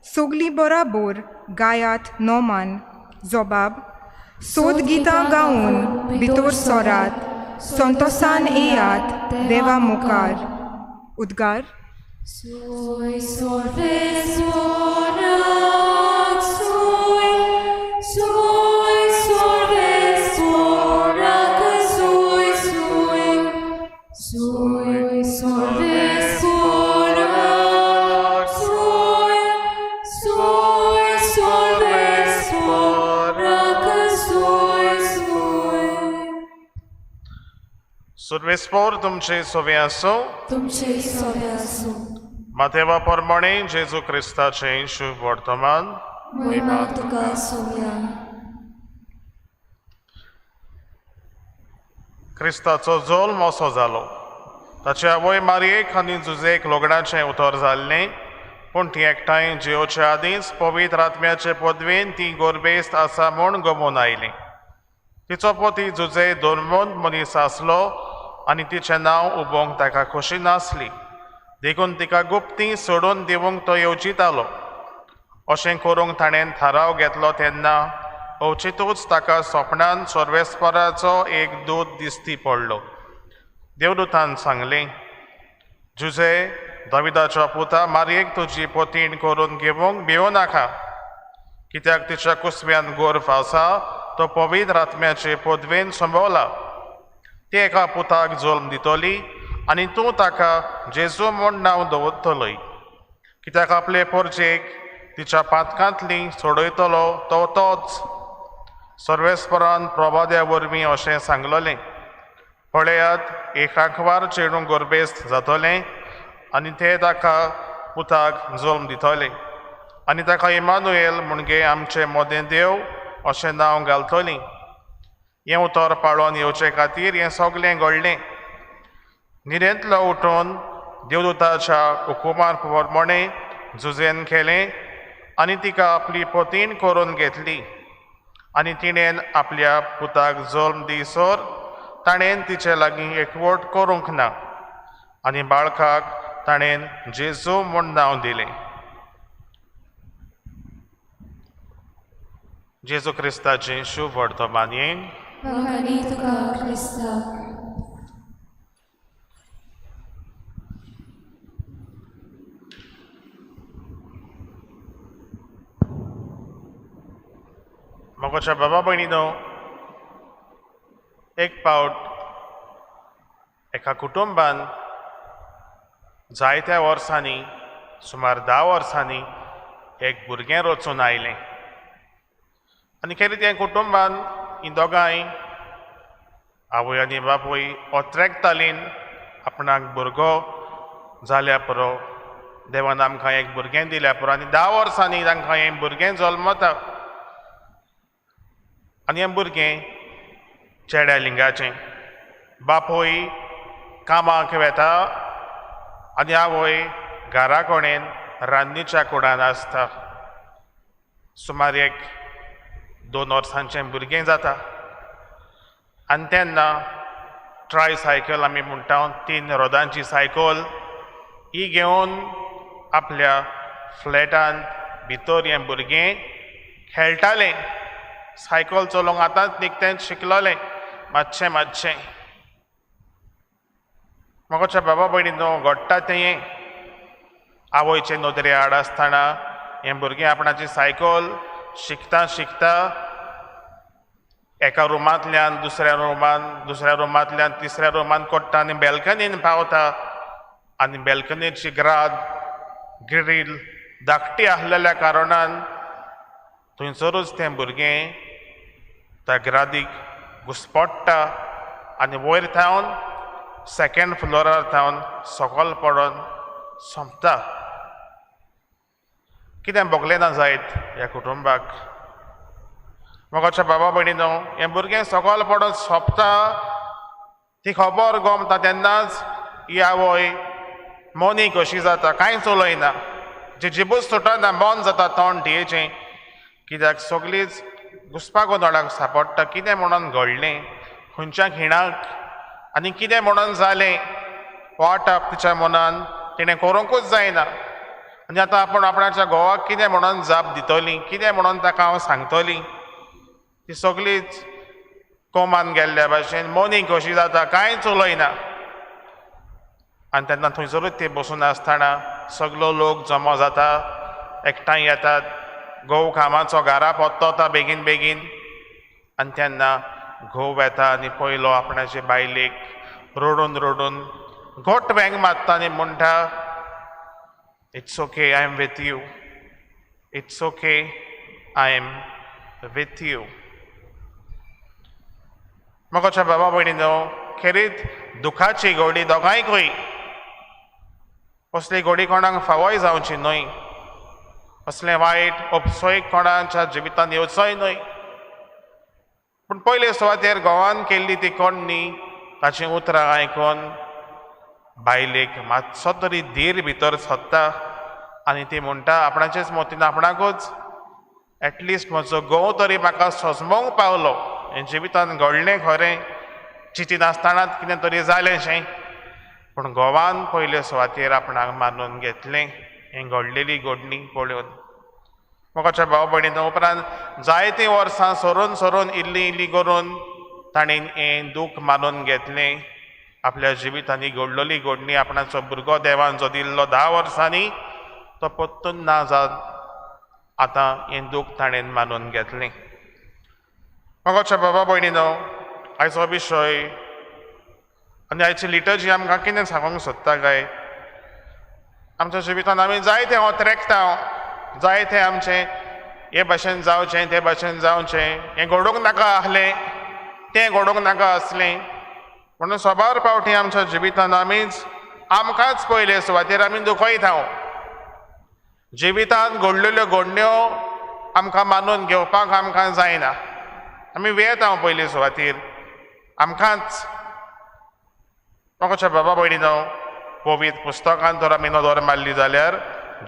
सोगली बराबर गायात नोमान जबाब सोद गितां गावन भितर सोरात संतोसान येयात देवा मुखार उद्गार Soi sorvesporat, soi sorvesporat, soi sorvesporat, soi sorvesporat, Survespor तुमचे सोवे असो. तुमचे सोबे आसूं. माथेवा प्रमाणे जेजू क्रिस्ताचे शुभ वर्तमान. महिमा तुका सोव्या. क्रिस्ताचो जल्म असो जालो. ताचे आवय मारयेक आनी जुजेक लग्नाचें उतर जाल्लें, पूण ती एकठांय जेवचे आदींच पवित्र आत्म्याचे पदवेन ती गोरबेस्त आसा म्हूण गमून आयली. तिचो पती जुजे धर्मंत मनीस आसलो आनी तिचें नांव उबोवंक ताका खोशी नासली. देखून तिका गुप्ती सोडून दिवंक तो येवचितालो. अशें करूंक ताणें थाराव घेतलो तेन्ना अवचितूच ताका स्वप्नांत सर्वेस्पराचो एक दूत दिश्टी पडलो. देवदूतान सांगलें, जुजे दाविदाच्या पुता मारयेक तुजी पतीण करून घेवंक भिवूं नाका, कित्याक तिच्या कुसव्यान गोर्फ आसा तो पवित्र आत्म्याचे पदवेन संभोवला. ती एका पुताक जल्म दितली आनी तूं ताका जेजू म्हूण नांव दवरतलोय, कित्याक आपले परजेक तिच्या पातकांतली सोडयतलो तो तोच. सर्वेस्परान प्रभाद्या वरवीं अशें सांगलोलें, पळयात एक आंकवार चेडूं गोरबेस्त जातलें आनी ते ताका पुताक जल्म दितले आनी ताका इमानुएल म्हणजे आमचे मोदें देव अशें नांव घालतलीं. हें उतर पाळोवन येवचे खातीर हें सगलें घडलें. न्हिदेंतलो उठून देवदूताच्या हुकुमार प्रमाणे जुजेन केलें आनी तिका आपली पतीण करून घेतली. आनी तिणेन आपल्या पुताक जल्म दिसोर ताणेन तिचे लागीं एकवट करूंक ना आनी बाळकाक ताणेन जेजू म्हूण नांव दिलें. जेजू क्रिस्ताचें शुभ वर्तमान येन. वखाणी तुका क्रिस्ता. मोगाच्या बाबा भयणीनो, एक पावट एका कुटुंबान जायत्या वर्सांनी सुमार 10 वर्सांनी एक भुरगें रचून आयलें आनी खरें त्या कुटुंबान हीं दोगांय आवय आनी बापूय ओत्रेकतालीन आपणाक भुरगो जाल्या पुरो, देवान आमकां एक भुरगें दिल्या पुरो आनी 10 वर्सांनी तांकां हें भुरगें जल्मता आनी हें भुरगें चेड्या लिंगाचें. बापूय कामाक वेता आनी आवय घरा कोणेन रान्नीच्या कुडान आसता. सुमार एक 2 वर्सांचें भुरगें जाता आनी तेन्ना ट्रायसायकल आमी म्हणटा 3 रोदांची सायकल ही घेवन आपल्या फ्लॅटांत भितर हें भुरगें खेळटालें. सायकल चलोवंक आतांच निकतेंच शिकलोलें मातशें मातशें. मोगाच्या बाबा भयणीनो, घडटा तें हें आवयचे नदरे आड आसतना हें भुरगें आपणाची सायकल शिकता शिकता एका रुमांतल्यान दुसऱ्या रुमांतल्यान तिसऱ्या रुमांत कोट्टा आनी बॅल्कनीन पावता आनी बॅल्कनीची ग्रील धाकटी आसलेल्या कारणान थंयसरूच तें भुरगें त्या ग्रादीक घुस्पट्टा आनी वयर थावन 2nd फ्लोरार थावन सकयल पडोन सोंपता. कितें भोगलें ना जायत ह्या कुटुंबाक. मोगाच्या बाबा भयणीनो, हें भुरगें सकयल पडोन सोंपता ती खबर गोमता तेन्नाच ही आवय मोनी कशी जाता, कांयच उलयना, जिबूच सुटना, मौन जाता तोंड तियेचें. कित्याक सगळींच घुस्पागो दोळाक सांपडटा कितें म्हणून घडलें, खंयच्या खिणाक आनी कितें म्हणून जालें वाटप तिच्या मनान तिणें करूंकूच जायना. आनी आतां आपूण आपणाच्या घोवाक कितें म्हणून जाप दितलीं, कितें म्हणून ताका हांव सांगतलीं, ती सगळींच कोमान गेल्ल्या भाशेन मोनी कशी जाता कांयच उलयना. आनी तेन्ना थंयसरूच ते बसून आसतना सगलो लोक जमा जाता, एकठांय येतात, घोव कामाचो घरा पोत्तोता बेगीन बेगीन. आनी तेन्ना घोव येता आनी पयलो आपणाचे बायलेक रडून रडून घोट वेंग मारता आनी म्हणटा, it's okay, I am with you, it's okay, I am with you. मोगाच्या बाबा भयणीनो, खेरीत दुखाची घोडी दोगांयकूय असली घोडी कोणाक फावोय जावची न्हय, असलें वायट उपसोय कोणाच्या जिवितांत येवचोय न्हय. पूण पयले सुवातेर घोवान केल्ली ती कोण्णी ताचीं उतरां आयकून बायलेक मातसो तरी धीर भितर सोदता आनी ती म्हणटा आपणाचेच मोतीन आपणाकूच, एटलिस्ट म्हजो घोव तरी म्हाका सोजमोवंक पावलो. हें जिवितांत घडलें खरें, चिंतीत आसतनाच कितें तरी जालेंशें, पूण घोवान पयले सुवातेर आपणाक मानून घेतलें हें घडलेली घडणी पळोवन. मोगाच्या भाव भयणीनो, उपरांत जायतीं वर्सां सरून सरून इल्ली इल्ली करून ताणें हें दूख मानून घेतलें. आपल्या जिवितांनी घडलेली घडणी आपणाचो भुरगो देवान जो दिल्लो 10 वर्सांनी तो परतून ना जावन आतां हें दूख ताणें मानून घेतलें. मोगाच्या बाबा भयणीनो, आयचो विशय आनी आयची लिटर्जी आमकां कितें सांगूंक सोदता काय, आमच्या जिवितांत आमी जायते ओतरेकता, जायते आमचें हे भाशेन जावचें ते भाशेन जावचें, हें घडोवंक नाका आसलें तें घडोवंक नाका आसलें, म्हणून सबार फावटी आमच्या जिवितांत आमीच आमकांच पयले सुवातेर आमी दुखयता. जिवितांत घडलेल्यो घडण्यो आमकां मानून घेवपाक आमकां जायना. आमी वेता पयले सुवातेर आमकांच. मोगाच्या बाबा भयणीनो, पवित्र पुस्तकांत जर आमी नदर मारली जाल्यार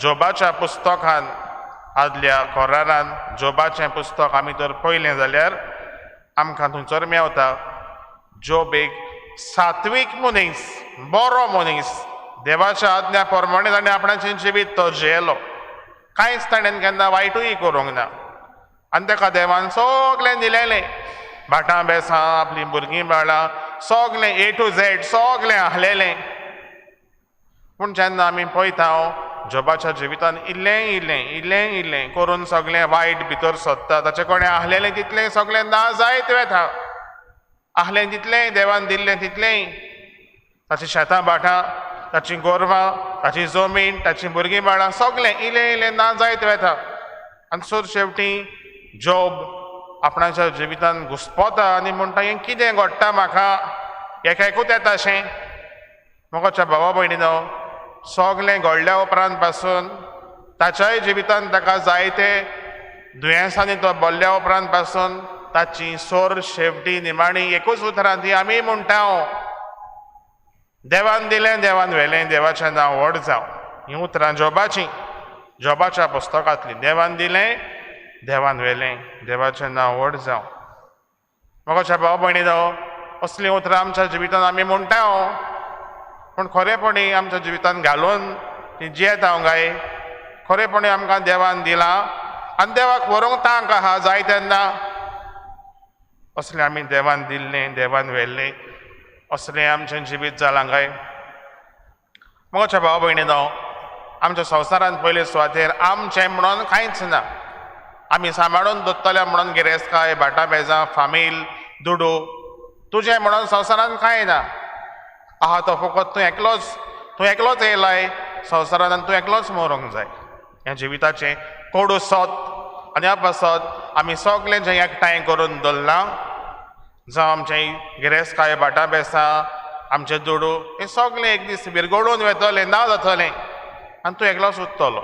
जोबाच्या पुस्तकांत आदल्या कोरारांत जोबाचें पुस्तक आमी तर पळयलें जाल्यार आमकां थंयसर मेवता जोब एक सात्वीक मनीस, बरो मनीस, देवाच्या आज्ञा प्रमाणे ताणें आपणाचें जिवीत तो जियेलो, कांयच ताणें केन्ना वायटूय करूंक ना. आनी ताका देवान सगळें दिलेलें, भाटां बेसां, आपलीं भुरगीं बाळां, सगळें A to Z सगळें आसलेलें. पूण जेन्ना आमी पळयता जोबाच्या जिवितांत इल्लें इल्लें इल्लें इल्लें करून सगळें वायट भितर सोदता, ताचे कडेन आसलेलें तितलें सगळें ना जायत वेता. आसलें तितलें देवान दिल्लें तितलें, ताचीं शेतां भाटां, ताचीं गोरवां, ताची जमीन, ताचीं भुरगीं बाळां, सगळें इल्लें इल्लें ना जायत वेता. आनी सो शेवटी जोब आपणाच्या जिवितांत घुस्पोता आनी म्हणटा हें कितें घडटा म्हाका, एकाकूच येता अशें. मोगाच्या भावा भयणीनो, सगळें घडल्या उपरांत पासून ताच्याय जिवितांत ताका जायते दुयेंसांनी तो भरल्या उपरांत पासून ताची सोर शेवटी निमाणी एकूच उतरां ती आमी म्हणटा, देवान दिलें देवान व्हेलें, देवाचें नांव व्हड जावं. हीं उतरां जोबाचीं, जोबाच्या पुस्तकांतलीं. देवान दिलें देवान व्हेलें, देवाचें नांव व्हड जावं. मोगाच्या भाव भयणीनो, असलीं उतरां आमच्या जिवितांत आमी म्हणटा, पूण खरेपणी आमच्या जिवितांत घालून ती जियेता काय, खरेपणी आमकां देवान दिलां आनी देवाक व्हरूंक तांक आहा जाय तेन्ना. असलें आमी देवान दिल्लें देवान व्हेल्लें असलें आमचें जिवीत जालां काय. मोगाच्या भाव भयणीनो, आमच्या संवसारांत पयले सुवातेर आमचें म्हणून कांयच ना. आमी सांबाळून दवरतले म्हणून गिरेस्तकाय, भाटां बेजां, फामील, दुडू, तुजें म्हणून संवसारांत कांय ना. आहा तो फकत तूं एकलोच येयलाय संवसारांत आनी तूं एकलोच मरूंक जाय. ह्या जिविताचें कोडू सोद आनी अपसोद आमी सगळें जें एकठांय करून दवरलां, जावं आमचें गिरेस्तकाय, भाटां बेसां, आमचें दुडू, हें सगळें एक दीस विरगळून वेतलें, ना जातलें आनी तूं एकलोच उरतलो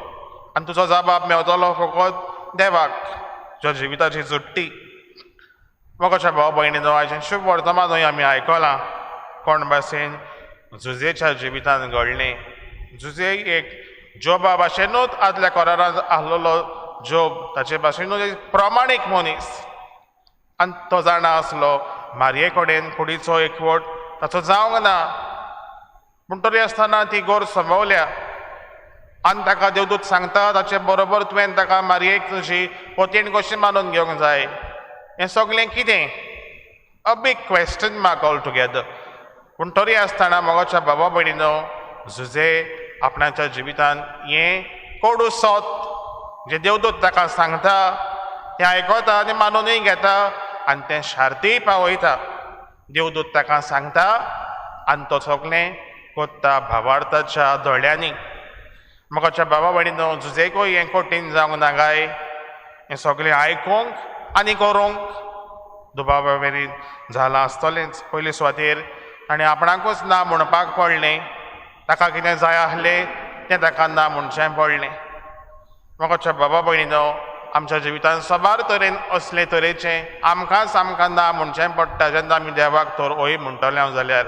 आनी तुजो जबाब मेवतलो फकत देवाक, ज्या जिविताची जुट्टी. मोगाच्या भाव भयणीनो, आयचें शुभ वर्तमानूय आमी आयकलां कोण भाशेन झुजेच्या जिवितांत घडलें. झुजे एक जोबा भाशेनूच आदल्या कोरारांत आसलेलो जोब, ताचे भाशेनूच एक प्रमाणीक मनीस. आनी तो जाणा आसलो मारये कडेन कुडीचो एकवट ताचो जावंक ना, पूण तरी आसतना ती गोर संभवल्या आनी ताका देवदूत सांगता ताचे बरोबर तुवें ताका मारयेक तुजी पोतयेन कशी मानून घेवंक जाय. हें सगळें कितें? A big question mark all together. पूण तरी आसतना मोगाच्या बाबा भयणीनो, जुजे आपणाच्या जिवितांत हें कोडू सोत जे देवदूत ताका सांगता तें आयकता आनी मानूनय घेता आनी तें शार्तीय पावयता. देवदूत ताका सांगता आनी तो सगळें कोत्ता भावार्थाच्या दोळ्यांनी. मोगाच्या बाबा भयणीनो, जुजेकूय हें कठीण जावंक ना काय. हें सगळें आयकूंक आनी करूंक दुबावा मेरेन जालां आसतलेंच. पयले सुवातेर ताणें आपणाकूच ना म्हणपाक पडलें. ताका कितें जाय आसलें तें ताका ना म्हणचें पडलें. मोगाच्या बाबा भयणीनो, आमच्या जिवितांत सबार तरेन असले तरेचें आमकांच आमकां ना म्हणचें पडटा जेन्ना आमी देवाक तर ओय म्हणटले जाल्यार.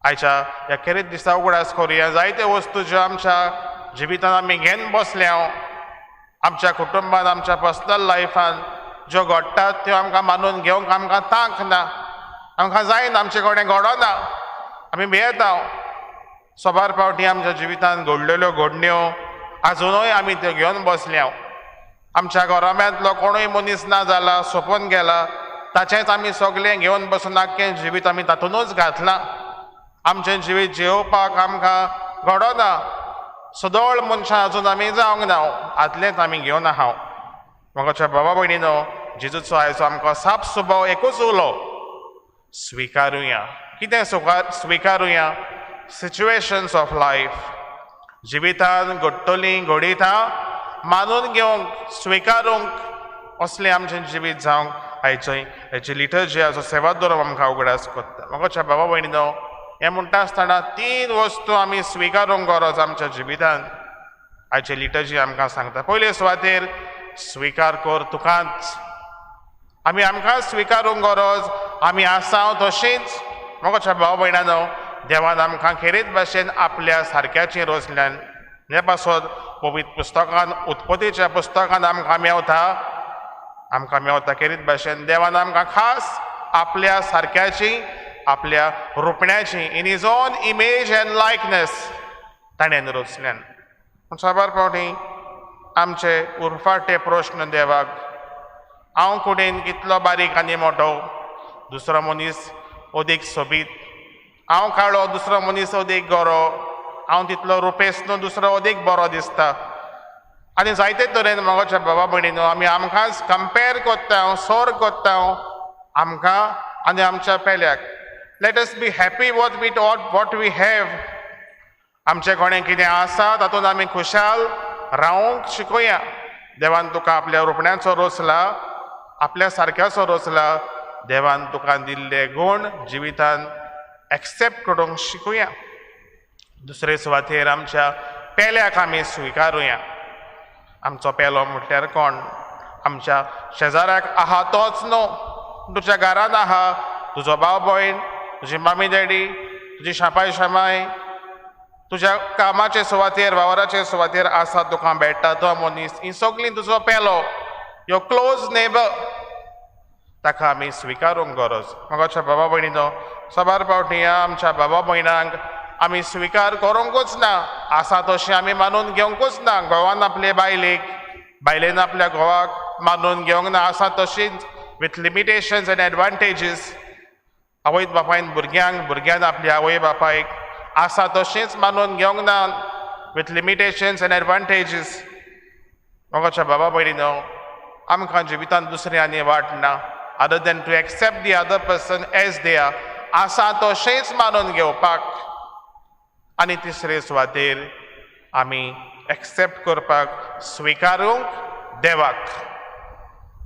आयच्या ह्या खेरीत दिसा उगडास करुया, जायत्यो वस्तू ज्यो आमच्या जिवितांत आमी घेवन बसल्या, आमच्या कुटुंबान आमच्या पर्सनल लायफान ज्यो घडटात त्यो आमकां मानून घेवंक आमकां तांक ना, आमकां जायना, आमचे कडेन घडना. आमी भियेता. सबार फावटी आमच्या जिवितांत घडलेल्यो घडण्यो आजुनूय आमी त्यो घेवन बसल्या. आमच्या घराम्यांतलो कोणूय मनीस ना जाला, सोंपून गेला, ताचेंच आमी सगळें घेवन बसून आख्खें जिवीत आमी तातूंतूच घातलां. आमचें जिवीत जियोवपाक आमकां घडना. सदोळ मनशां आजून आमी जावंक ना, आदलेंच आमी घेवन आहा. मोगाच्या बाबा भयणीनो, जेजूचो आयचो आमकां साप सुभाव एकूच उलो, स्विकारुया. कितें स्विकारुया? Situations of life. जिवितांत घडटलीं घडीत मानून घेवंक, स्विकारूंक असलें आमचें जिवीत जावंक आयचें हेची लिटर्जी आसा सेवादोरम आमकां उगडास करता. मोगाच्या बाबा भयणीनो, हें म्हणटा आसतना 3 वस्तू आमी स्विकारूंक गरज आमच्या जिवितांत. आयची लिटर्जी आमकां सांगता. पयले सुवातेर स्विकार कर तुकांच. आमी आमकांच स्विकारूंक गरज, आमी आसा तशींच. मोगाच्या भाव भयणानो, देवान आमकां खेरीत भाशेन आपल्या सारक्याचेर रचल्यान हे पासत पवित्र पुस्तकान, उत्पत्तीच्या पुस्तकान आमकां मेवता खेरीत भाशेन देवान आमकां खास आपल्या सारक्याची, आपल्या रुपण्याची, in his own image and likeness ताणें रचल्यान. पूण सबार फावटी आमचे उरफाटे प्रश्न देवाक, हांव कुडीन कितलो बारीक आनी मोठो, दुसरो मनीस ओदीक सोबीत, हांव काळो दुसरो मनीस ओदीक गोरो, हांव तितलो रुपेस न्हू दुसरो ओदीक बरो दिसता. आनी जायते तरेन मोगाच्या बाबा भयणीनो, आमी आमकांच कंपेर कोत्ता, सोर कोत्ता आमकां आनी आमच्या पेल्याक. Let us be happy what we have. आमचे कोणें कितें आसा तातूंत आमी खुशाल रावूंक शिकुया. देवान तुका आपल्या रुपण्याचो रचला, आपल्या सारक्याचो रचला. देवान तुका दिल्ले गूण जिवितांत एक्सेप्ट करूंक शिकुया. दुसरे सुवातेर आमच्या पेल्याक आमी स्विकारुया. आमचो पेलो म्हटल्यार कोण? आमच्या शेजाऱ्याक आहा तोच न्हू, तुज्या घरान आहा तुजो भाव भयण, तुजी मामी डॅडी, तुजी शापाय शामाय, तुज्या कामाचे सुवातेर, वावराचे सुवातेर आसा तुका भेटता तो मनीस, ही सगळीं तुजो पेलो, यो क्लोज नेबर. ताका आमी स्विकारूंक गरज. मोगाच्या बाबा भयणीनो, सबार फावटी आमच्या बाबा भयणांक आमी स्विकार करूंकूच ना, आसा तशी आमी मानून घेवंकूच ना. घोवान आपले बायलेक, बायलेन आपल्या घोवाक मानून घेवंक ना, आसा तशीच विथ लिमिटेशन्स एंड एडवांटेजीस. आवय बापायन भुरग्यांक, भुरग्यान आपल्या आवय बापायक आसा तशींच मानून घेवंक ना, विथ लिमिटेशन्स एंड एडवांटेजीस. मोगाच्या बाबा भयणीनो, आमकां जिवितांत दुसरी आनी वाट ना other than to accept the other person as they are. आसा तशेंच मानून घेवपाक. आनी तिसरे सुवातेर आमी एक्सेप्ट करपाक, स्विकारूंक देवाक.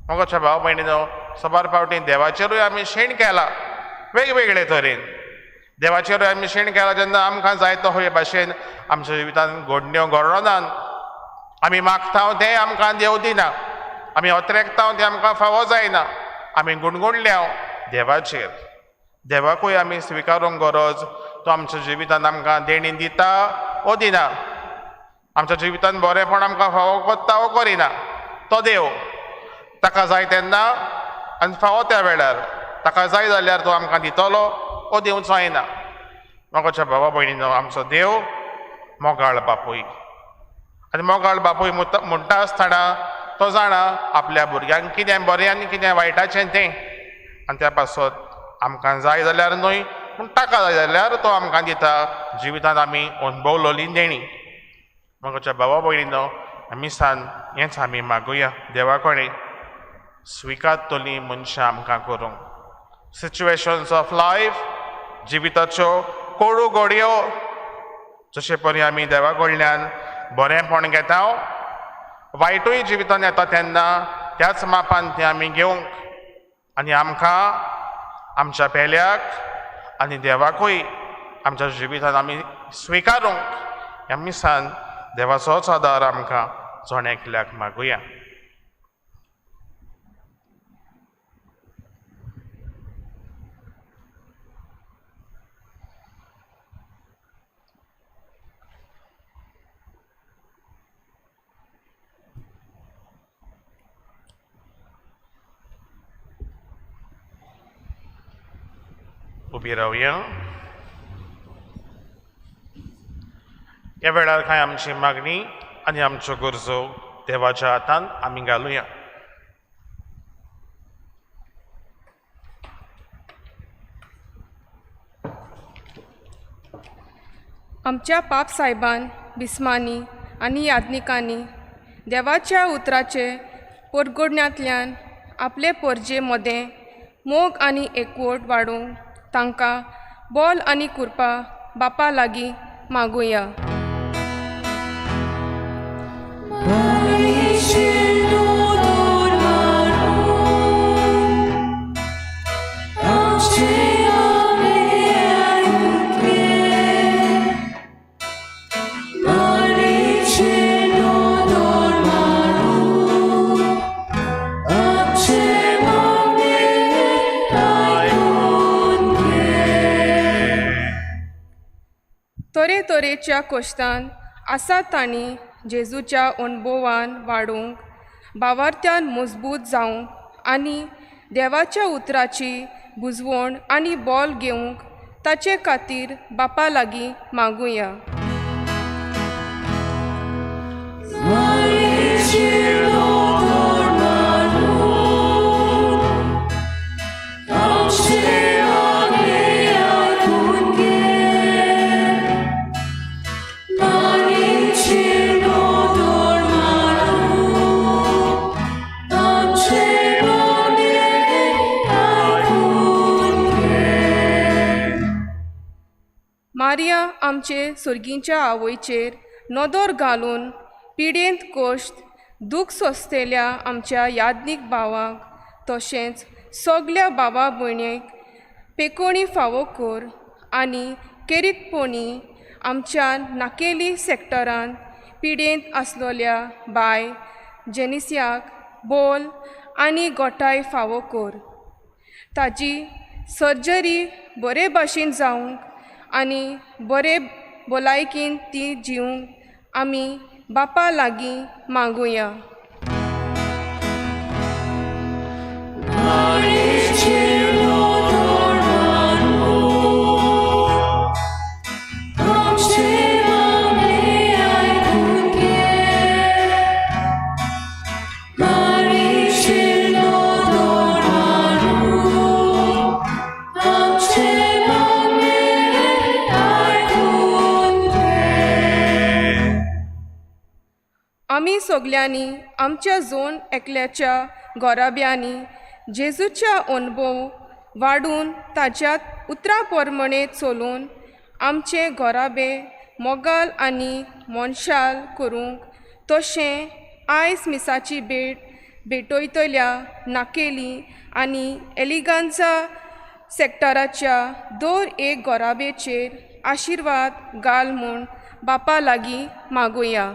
मोगाच्या भाव भयणीनो, सबार फावटी देवाचेरूय आमी शेण केला वेगवेगळे तरेन. देवाचेरूय आमी शेण केला जेन्ना आमकां जाय तो भाशेन आमच्या जिवितांत घडण्यो घडनात. आमी मागता तें आमकां देव दिना, आमी अत्रेकता तें आमकां फावो जायना. आमी गुणगुणल्या देवाचेर. देवाकूय आमी स्विकारूंक गरज. तो आमच्या जिवितांत आमकां देणी दिता वो दिना, आमच्या जिवितांत बरेपण आमकां फावो कोत्ता वो करिना. तो देव. ताका जाय तेन्ना आनी फावो त्या वेळार ताका जाय जाल्यार तो आमकां दितलो वो दिवचो जायना. मोगाच्या भावा भयणीनो, आमचो देव मोगाळ बापूय. आनी मोगाळ बापूय म्हणटा आसतना तो जाणा आपल्या भुरग्यांक कितें बरें आनी कितें वायटाचें तें, आनी त्या पासत आमकां जाय जाल्यार न्हय पूण ताका जाय जाल्यार तो आमकां दिता. जिवितांत आमी अणभवलोली देणी. म्हाका भावा भयणीनो, आमी सान हेंच आमी मागुया देवा कडेन, स्विकारतली मनशां आमकां करूंक. सिच्युएशन्स ऑफ लायफ, जिविताच्यो कोडू घडयो, जशे परी आमी देवा कडल्यान बरेंपण घेता, वायटूय जिवितांत येता तेन्ना त्याच मापान तें आमी घेवंक आनी आमकां आमच्या पेल्याक आनी देवाकूय आमच्या जिवितांत आमी स्विकारूंक ह्या मिसान देवाचोच आदार आमकां जोणेकल्याक मागुया. उबी रावया. ह्या वेळार कांय आमची मागणी आनी आमच्यो गरजो देवाच्या हातांत आमी घालुया. आमच्या पाप सायबान बिस्मांनी आनी याज्ञिकांनी देवाच्या उतराचे परगोडण्यांतल्यान आपले परजे मोदें मोग आनी एकवट वाडूंक तांकां बोल आनी कृपा बापा लागीं मागुया. तरेतरेच्या कोश्तान आसा तांणी जेजूच्या अणभवान वाडूंक, भावार्थ्यान मजबूत जावंक आनी देवाच्या उतराची बुजवण आनी बोल घेवंक ताचे खातीर बापा लागीं मागुया. मारिया आमचे सुर्गींच्या आवयचेर नदर घालून पिडेंत कोश्ट दूख सोंसतेल्या आमच्या याज्ञीक भावाक तशेंच सगल्या भावा भयणीक पेकोणी फावो कर आनी केरीतपणी आमच्या नाकेली सॅक्टरांत पिडेंत आसलोल्या बाय जेनिसियाक बोल आनी गोठाय फावो कर. ताजी सर्जरी बरे भाशेन जावंक आनी बरे भलायकेन ती जिवंक आमी बापा लागीं मागुया. आमी सगल्यांनी आमच्या जोन एकल्याच्या गोराब्यांनी जेजूच्या अणभव वाडून ताच्यात उतरा पोरमणे चलून आमचे गोराबे मोगाल आनी मनशाल करूंक तशें आयज मिसाची भेटयतल्या नाकेली आनी एलिगांजा सॅक्टराच्या दर एक गोराबेचेर आशिर्वाद घाल म्हूण बापा लागीं मागुया.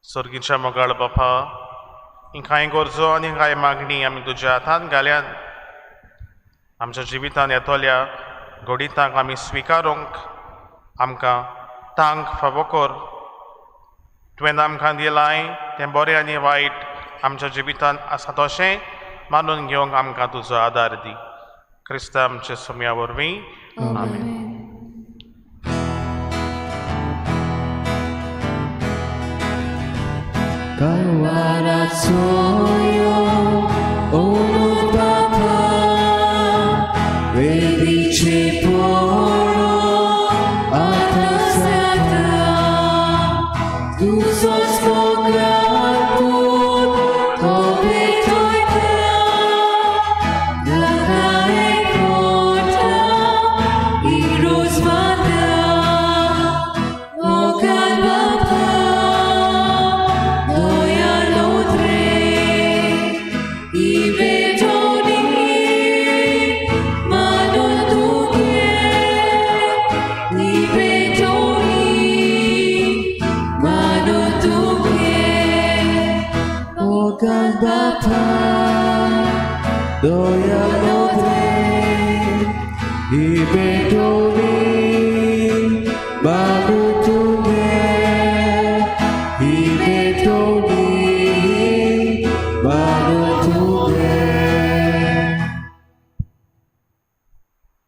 सर्गीच्या मोगाळ बापा, ही कांय गरजो आनी कांय मागणी आमी तुज्या हातांत घाल्यात. आमच्या जिवितांत येतोल्या घोडितांक आमी स्विकारूंक आमकां तांक फावो कर. तुवें आमकां दिलाय तें बरें आनी वायट आमच्या जिवितांत आसा तशें मानून घेवंक आमकां तुजो आदार दी. क्रिस्ता आमच्या सुम्या वरवीं आमेन.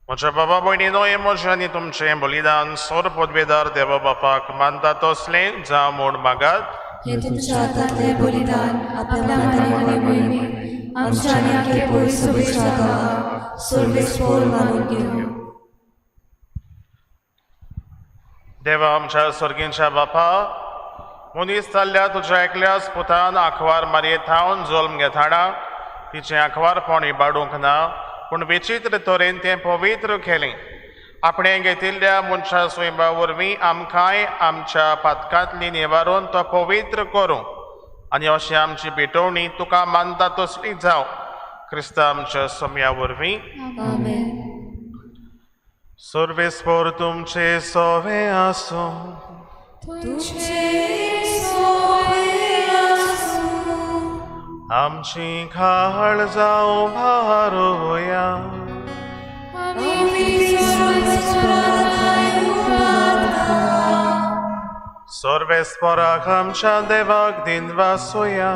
म्हज्या बाबा भयणीनो हें म्हजें आनी तुमचें बलिदान सोर पदवेदार देवा बापाक मानता तसलें जावं म्हूण मागात. हे तुमच्या हातांतले बलिदान आपल्या मताने भयणी आमच्या आनी आमचे पयस शुभेच्छा सर्वेस्पोर मानून घेवं. देवा आमच्या सर्गींच्या बापा, मनीस जाल्ल्या तुज्या एकल्या पुतान आंखवार मारयेत थावन जल्म घेताना तिचें आंखवारपण इबाडूंक ना, पूण विचित्र तरेन तें पवित्र केलें. आपणें घेतिल्ल्या मनशा स्वयंबा वरवीं आमकांय आमच्या पातकांतली निवारून तो पवित्र करूं आनी अशी आमची भेटवणी तुका मानता तसली जावं. क्रिस्ता आमच्या सम्या वरवीं आमेन. सर्वेस्पोर तुमचे सोवे आसूं. आमची खाळ जावं भारोया. सर्वेस्पोराक आमच्या देवाक दिन वासुया.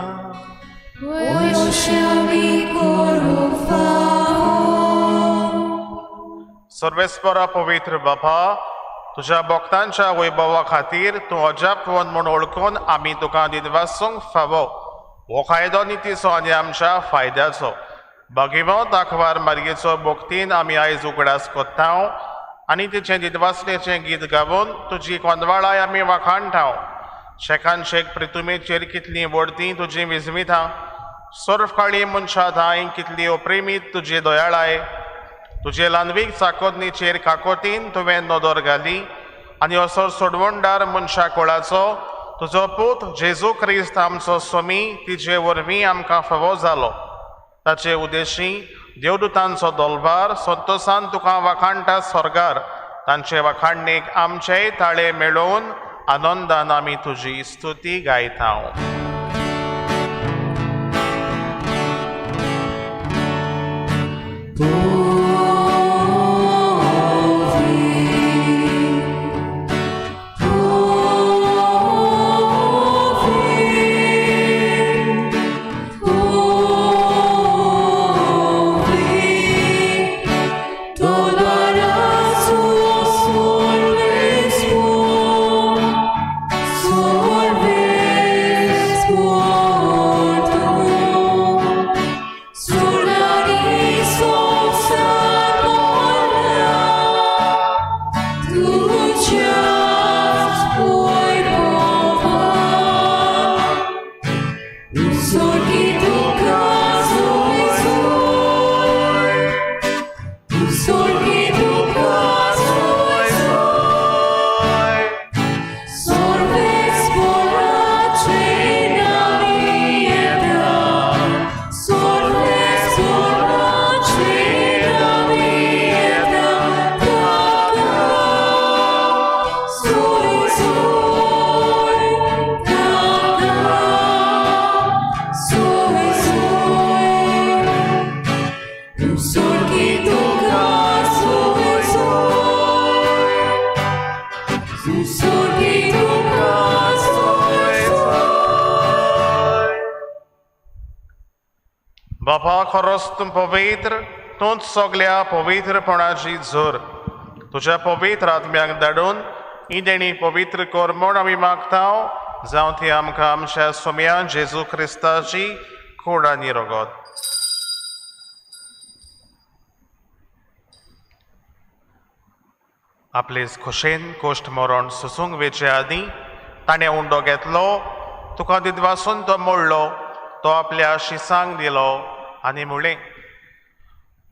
सर्वेस्परा पवित्र बापा, तुज्या भक्तांच्या वैभवा खातीर तूं अजाप म्हूण ओळखून आमी तुका दिनवासूंक फावो. हो कायदो नितीचो आनी आमच्या फायद्याचो. भगिवंत आंखवार मारयेचो भक्तीन आमी आयज उगडास कोत्ता आनी तिचें दिनवासणेचें गीत गावून तुजी कोंदवाळाय आमी वाखाणटा. शेकान शेक प्रितुमेचेर कितलीं व्हडतीं तुजी विजमितां. सर्व काळी मनशां धाय कितली अप्रेमीत तुजी दयाळाय. तुजे ल्हानवीक चाकोदनीचेर काकोतीन तुवें नदर घाली आनी असो सोडवणदार मनशा कुळाचो तुजो पूत जेजू क्रिस्त आमचो स्वामी तिचे वरवीं आमकां फावो जालो. ताचे उद्देशी देवदूतांचो दलबार संतोशान तुका वाखाणटा स्वर्गार. तांचे वाखाणणेक आमचेय ताळे मेळोवन आनंदान आमी तुजी स्तुती गायता. बापा खरोच तूं पवित्र, तूंच सगल्या पवित्रपणाची झर. तुज्या पवित्र आत्म्याक धाडून ही देणी पवित्र कर म्हूण आमी मागतांव. जावं ती आमकां आमच्या सोम्या जेजू क्रिस्ताची कूड आनी रगत. आपले खोशेन कोश्ट मरण सुसूंक वेचे आदीं ताणें उंडो घेतलो, तुका दिदवासून तो मोडलो, तो आपल्या शिसांक दिलो आनी म्हळें,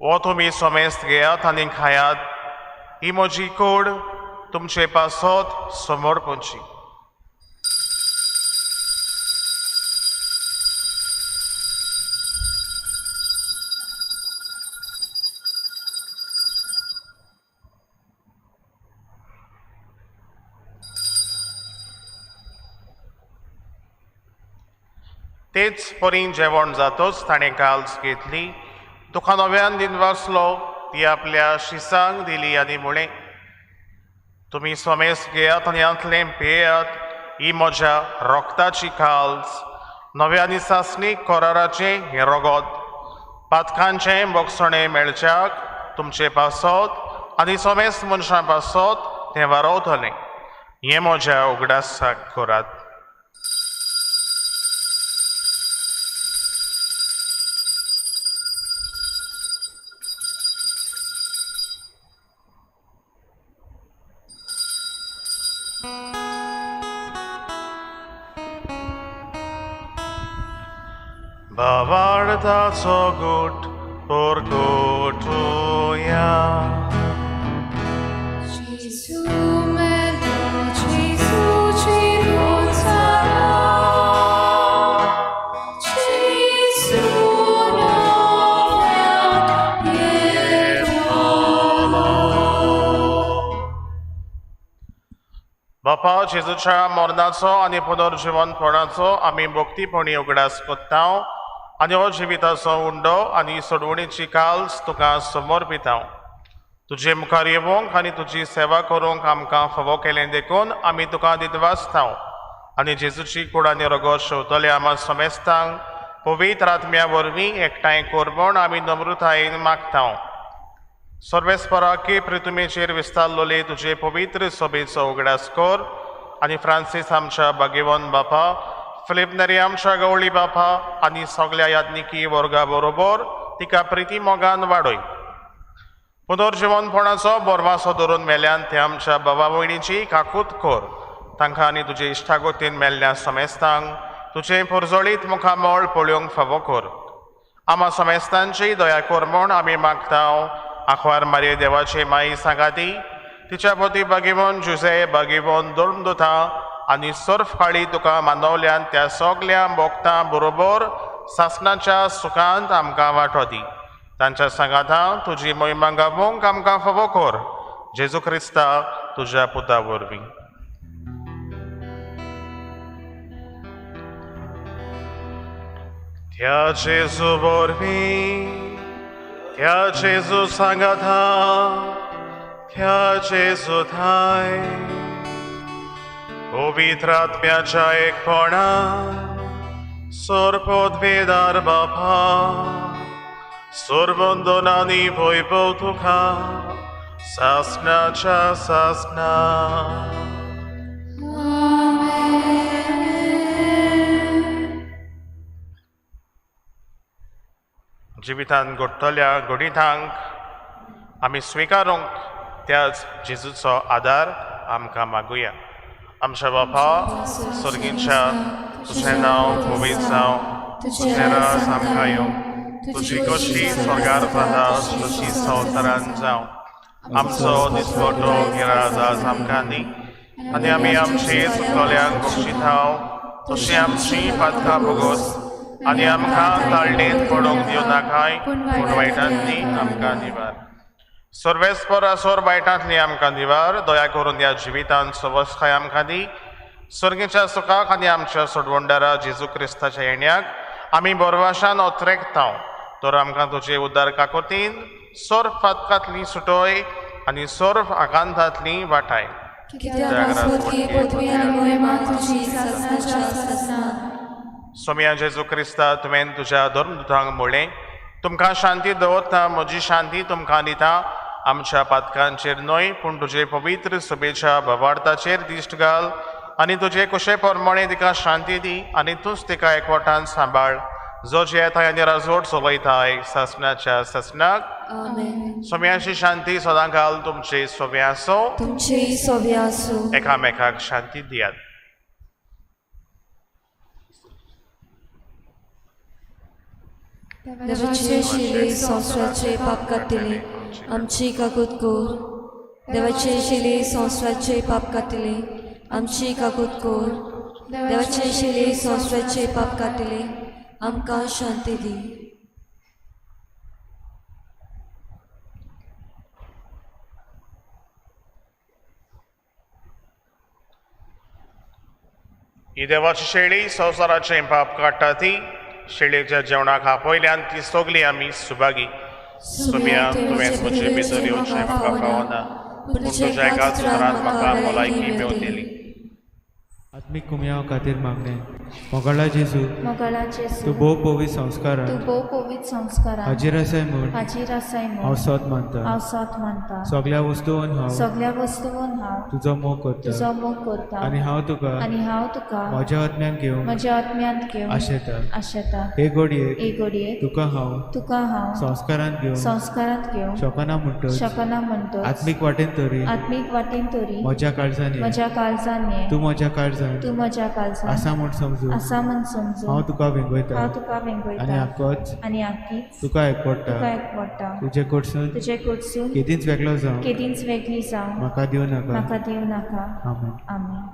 हो तुमी सोमेस्त घेयात आनी खायात, ही म्हजी कूड तुमचे पासत समर्पणची. तेच परीन जेवण जातोच ताणें काल्स घेतली, तुका नव्यान दिनवासलो, ती आपल्या शिसांक दिली आनी म्हळें, तुमी सोमेस्त घेयात आनी हातलें पेयात, ही म्हज्या रोगताची काल्स, नव्या दिसासनीक कराराचें हें रगत. पातकांचें बोगसणें मेळच्याक तुमचे पासत आनी सोमेस्त मनशां पासत तें वारवतलें. हें म्हज्या उगडासाक करात. Bavardaco gut porgotuja. Gesù melo, Gesù ci consola. Gesù nowia pietola. बापा जेजूच्या मरणाचो आनी पुनर्जीवनपणाचो आमी भक्तीपणी उगडास कोत्तांव आनी हो जिविताचो उंडो आनी सोडवणीची काल्स तुका समर्पितांव. तुजे मुखार येवंक आनी तुजी सेवा करूंक आमकां फावो केलें देखून आमी तुका दिदवासतांव आनी जेजूची कूड आनी रगत शेवतले आमा समेस्तांक पवित्र आत्म्या वरवीं एकठांय कर म्हूण आमी नम्रतायेन मागतांव. सर्वेस्परा की पृथ्वीचेर विस्तारलोले तुजे पवित्र सभेचो उगडास कर आनी फ्रांसीस आमच्या भाग्यवान बापा, फिलिप नेरी आमच्या गवळी बापा आनी सगळ्या याज्ञिकी वर्गा बरोबर तिका प्रिती मोगान वाडय. पुनर्जीवनपणाचो बोरवासो धरून मेल्यान ते आमच्या भावा भयणीची काकूत कर. तांकां आनी तुजे इश्टागतीन मेल्ल्या समेस्तांक तुजें पुरजळीत मुखामळ पळोवंक फावो कर. आमा समेस्तांची दया कर म्हूण आमी मागतांव. आख्वार मारये देवाचे माई सांगाती, तिच्या पती भागिवोन जुजे, भागिवोन धर्मदूता आनी सर्फ काळी तुका मानवल्यान त्या सगळ्या भोगतां बरोबर सासणाच्या सुखांत आमकां वांटो दी. तांच्या सांगातां तुजी मोहिमा गावोवंक आमकां फावो कर. जेजू क्रिस्ता तुज्या पुता वरवीं. त्या जेजू वरवीं, त्या जेजू सांगाता, त्या जेजू थाय पवित्र आत्म्याच्या एकपणान सर्पोद्वेदार बापा, सर्वंदनानी वैभव तुका सासणाच्या सासणा. जिवितान घडटल्या घडीतांक आमी स्विकारूंक त्याच जेजूचो आदार आमकां मागुया. आमच्या बापा सर्गीच्या, तुजें नांव पवित्र जावं, तुजें राज आमकां येवं, तुजी कशी स्वर्गार जाता तशी संवसारान जावं. आमचो दिसवटो गिराज आज आमकां दी आनी आमी आमची चुकलोल्यांक बक्षितांव तशी आमची पातकां भोगोस आनी आमकां ताळणेंत पडोवंक दिवं नाकाय, पूण वायटांतली आमकां निवार. सर्वेस्पर आसोर वायटांतली आमकां निवार. दया करून ह्या जिवितांत सवस्काय आमकां दी. सर्गेच्या सुखाक आनी आमच्या सोडवणदारा जेजू क्रिस्ताच्या येण्याक आमी बोरवाशान ओत्रेकतांव. तर आमकां तुजे उद्दार काकोतीन सर्व फातकांतली सुटोय आनी सर्व आकांतांतली वाटाय. सोम्या जेजू क्रिस्ता तुवें तुज्या धर्मदुतांक म्हणलें तुमकां शांती दवरता म्हजी शांती तुमकां दिता आमच्या पातकांचेर न्हय पूण तुजे पवित्र सभेच्या भवार्थाचेर दिश्ट घाल आनी तुजे कुशे प्रमाणे तिका शांती दी आनी तूंच तिका एकवटान सांबाळ जो जे येता आनी राजवट चलयताय ससनाच्या ससनाक आमेन. सोम्याची शांती सदां घाल तुमचे सोबे आसो तुमचेही सोबे आसूं. एकामेकाक शांती दियात. देवाचे शिले संवसाराचे पाप कातिले आमची काकूत कोर. देवाचे शिले संवसाराचे पाप कातिले आमची काकूत कोर. देवाचे शिले संवसाराचे पाप कातिले आमकां शांती दी. ही देवाची शेळी संवसाराचे पाप काडटा ती शेळयेच्या जेवणाक आपयल्यान ती सगली आमी सुभागी. सोम्या तुवें म्हजे भितर येवचें म्हाका पावना पूण तुज्या एकाच वरान म्हाका भलायकी मेवतली. आत्मीक कुमयाव खातीर मागणें मोगाळा जेजू मोगाळा जेजू तूं भोव पवित्र संस्कारान तूं भोव पवित्र संस्कारान हाजीर आसाय म्हूण हाजीर आसाय हांव म्हूण सोत मानता. हांव सोत मानता. सगल्या वस्तूंन हांव सगल्या वस्तूंन हांव तुजो मोग करता तुजो मोग करता आनी हांव तुका म्हज्या आत्म्यान घेवंक म्हज्या आत्म्यांत घेवन आशेता. हे घडयेक एक घडयेक तुका हांव संस्कारांत घेवन शकना म्हणटच आत्मीक वाटेन तरी म्हज्या काळजान ये. तूं म्हज्या काळजान आसा म्हूण समजून हांव तुका वेंगयता आनी आक्कोच तुका एकवडटा. तुजे कडसून केदींच वेगळो जावं म्हाका दिवं नाका. आमेन.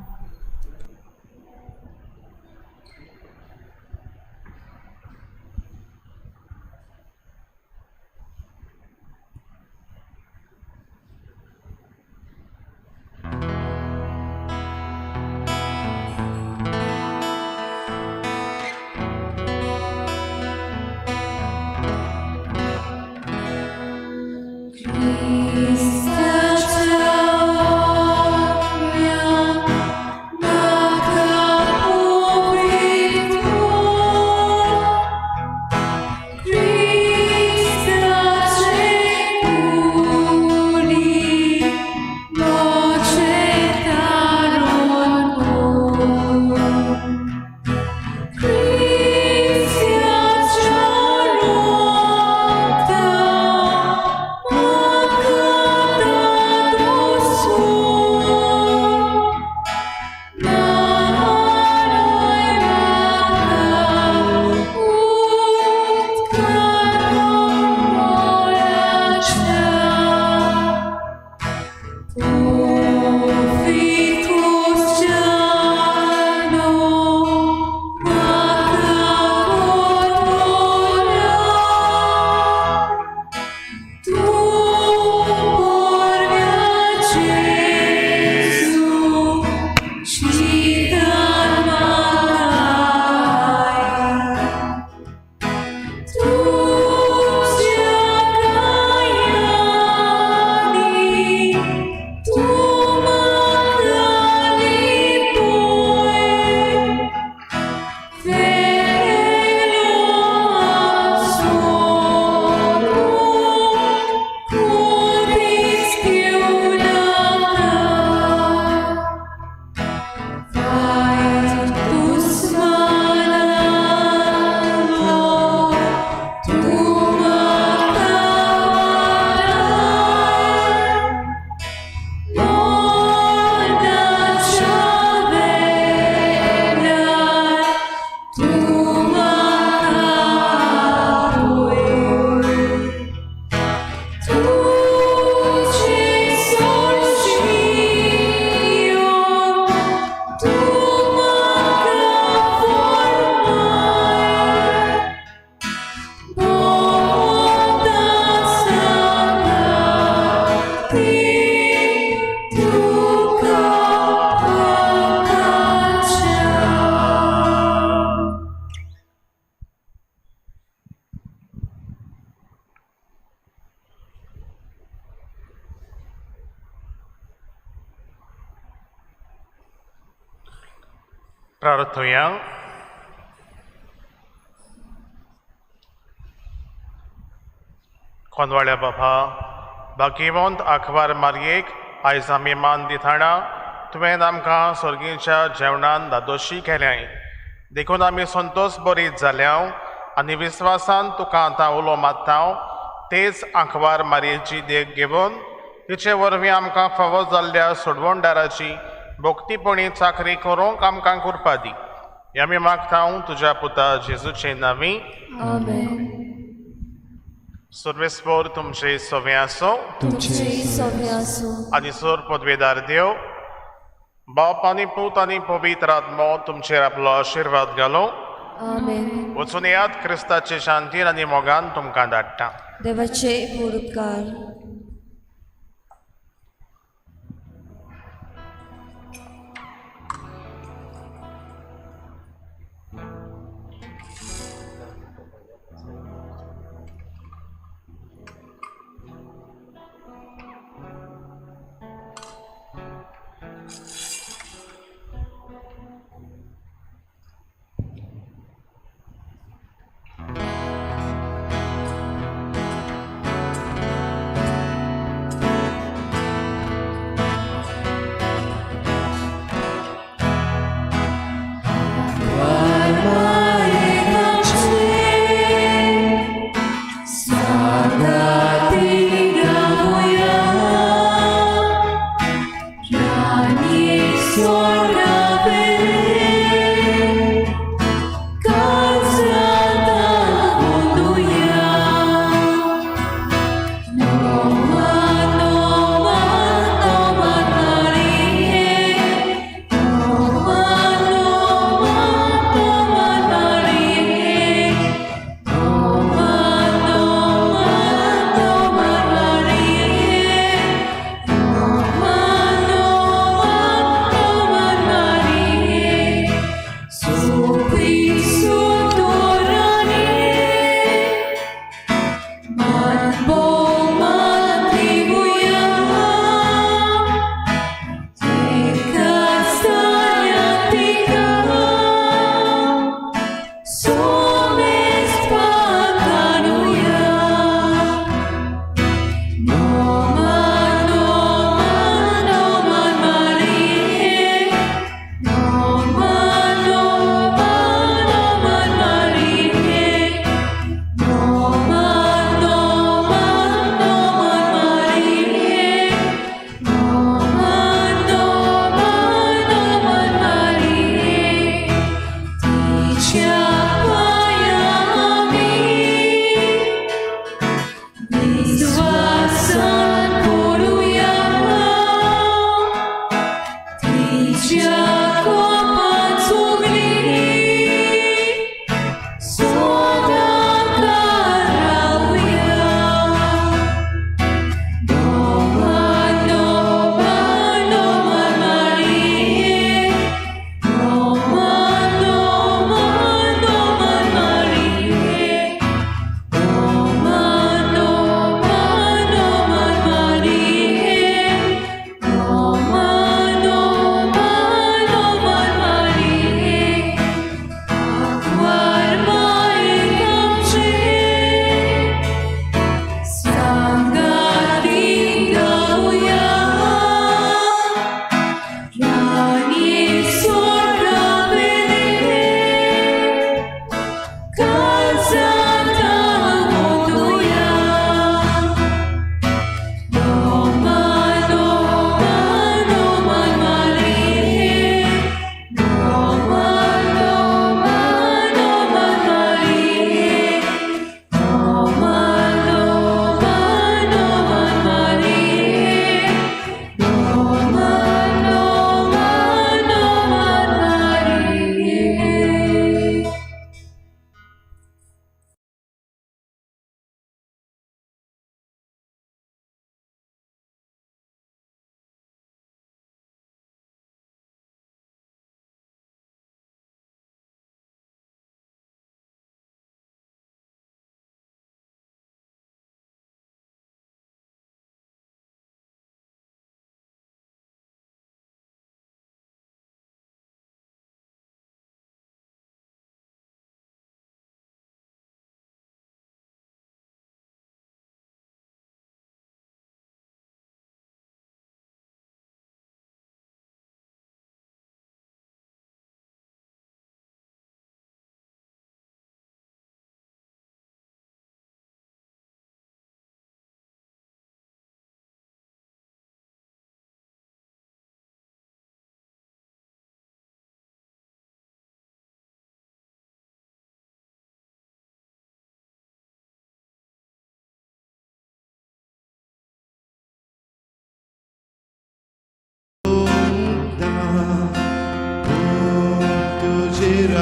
प्रार्थूया. कोनवाळ्या बाबा बाकीवंत आखवार मारयेक आयज आमी मान दिताना तुवें आमकां सर्गीच्या जेवणान दादोशी केल्याय देखून आमी संतोश बरीत जाल्या आनी विस्वासान तुका आतां उलो मारता तेच आंखवार मारयेची देख घेवन तिचे वरवीं आमकां फावो जाल्ल्या सोडवणदाराची भोक्तीपणी चाकरी करूंक आमकां करपा दी हें आमी मागता तुज्या पुता जेजूचे नांवी आमेन. सर्वेस्पोर तुमचे सोवे आसो तुमचे सोबे आसूं. आनी सोर पदवेदार देव बाप आनी पूत आनी पवित्र आत्मो तुमचेर आपलो आशिर्वाद घालो. आमेन. वचून येयात क्रिस्ताचे शांतीन आनी मोगान तुमकां धाडटा. देवाचे पुरस्कार.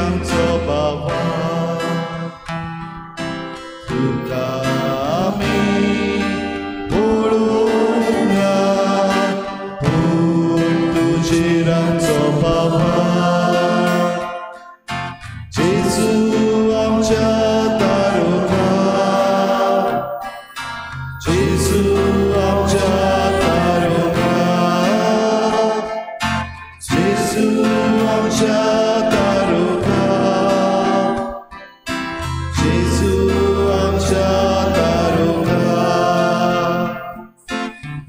तुजेरांचो बाबा तुका आमी पळोवया पूण तुजेरांचो बाबा जेजू आमच्या दारोका जेजू आमच्या दारोका जेजू आमच्या दारोका जेजू आमच्या दारोका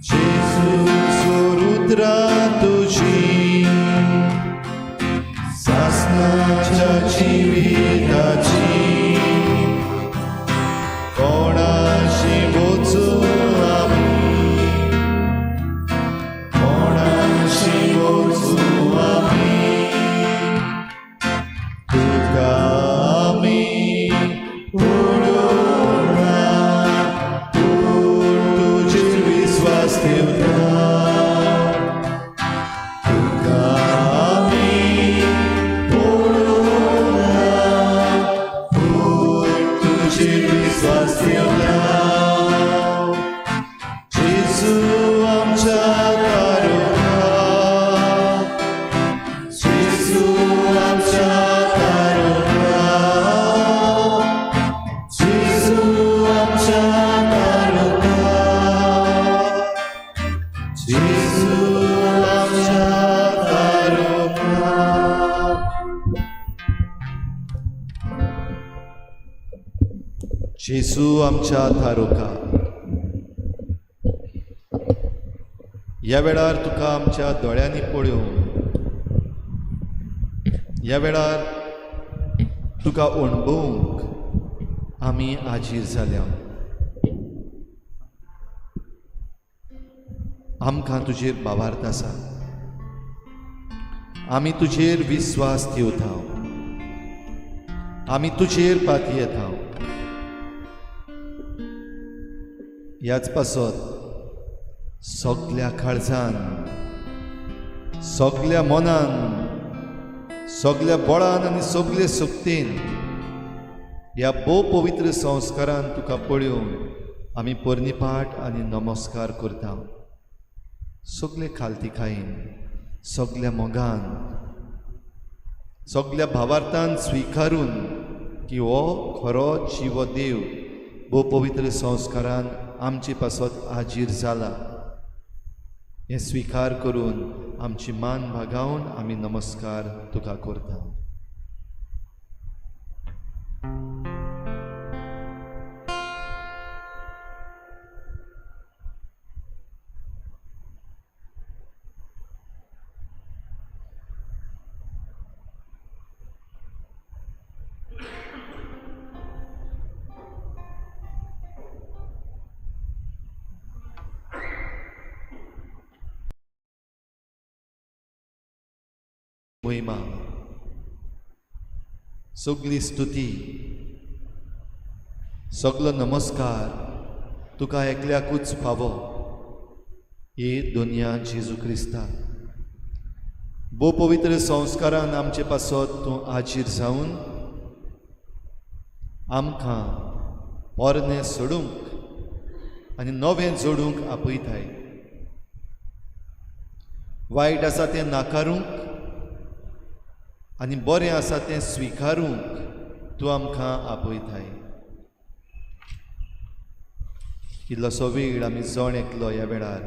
जेजू सोरुद्रा तुजी सासनाच्या जिविताची कोणाशी वचू आमी कोणाशी वचू आमी तुका आमी पळोवया पूण तुजेर विस्वास ठेवता तुका आमी पळोवया पूण तुजेर विस्वास ठेवता जेजू आमच्या दारोका जेजू आमच्या दारोका जेजू आमच्या दारोका जेजू आमच्या दारोका जेजू आमच्या दारोका ह्या वेळार तुका आमच्या दोळ्यांनी पळोवन ह्या वेळार तुका अणभवूंक आमी आजीर जाल्या आमकां तुजेर बाबार्थ आसा आमी तुजेर विस्वास ठेवता आमी तुजेर पाती येता ह्याच पासत सगल्या काळजान सगल्या मनान सगल्या बळान आनी सगले सक्तीन ह्या भोव पवित्र संस्कारान तुका पळोवन आमी परनिपाट आनी नमस्कार करता सगले खालतिकायेन सगल्या मोगान सगल्या भावार्थान स्विकारून की हो खरो जीव देव भोव पवित्र संस्कारान आमचे पासत हाजीर जाला हे स्वीकार करून आमची मान भागावन आमी नमस्कार तुका करता महिमा सगली स्तुती सगलो नमस्कार तुका एकल्याकूच फावो हे दुनिया जेजू क्रिस्ता भोव पवित्र संस्कारान आमचे पासत तूं हाजीर जावन आमकां पोरने सोडूंक आनी नवें जोडूंक आपयताय वायट आसा तें नाकारूंक आनी बरें आसा तें स्विकारूंक तूं आमकां आपयताय इल्लोसो वेळ आमी जण एकलो ह्या वेळार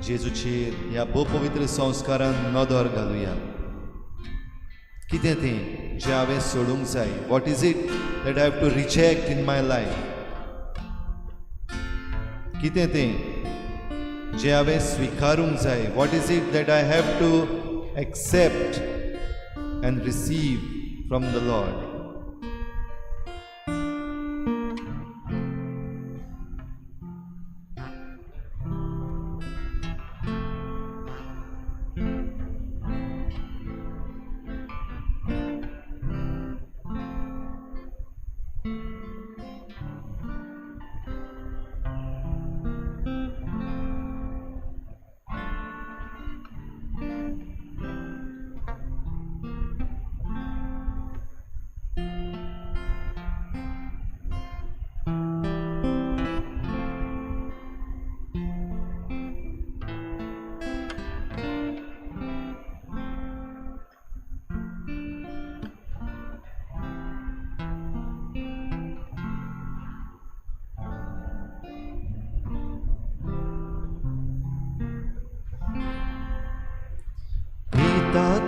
जेजूचेर ह्या भोव पवित्र संस्कारान नदर घालुया कितें तें जें हांवें सोडूंक जाय what is it that I have to reject in my life कितें तें जें हांवें स्विकारूंक जाय what is it that I have to accept and receive from the Lord.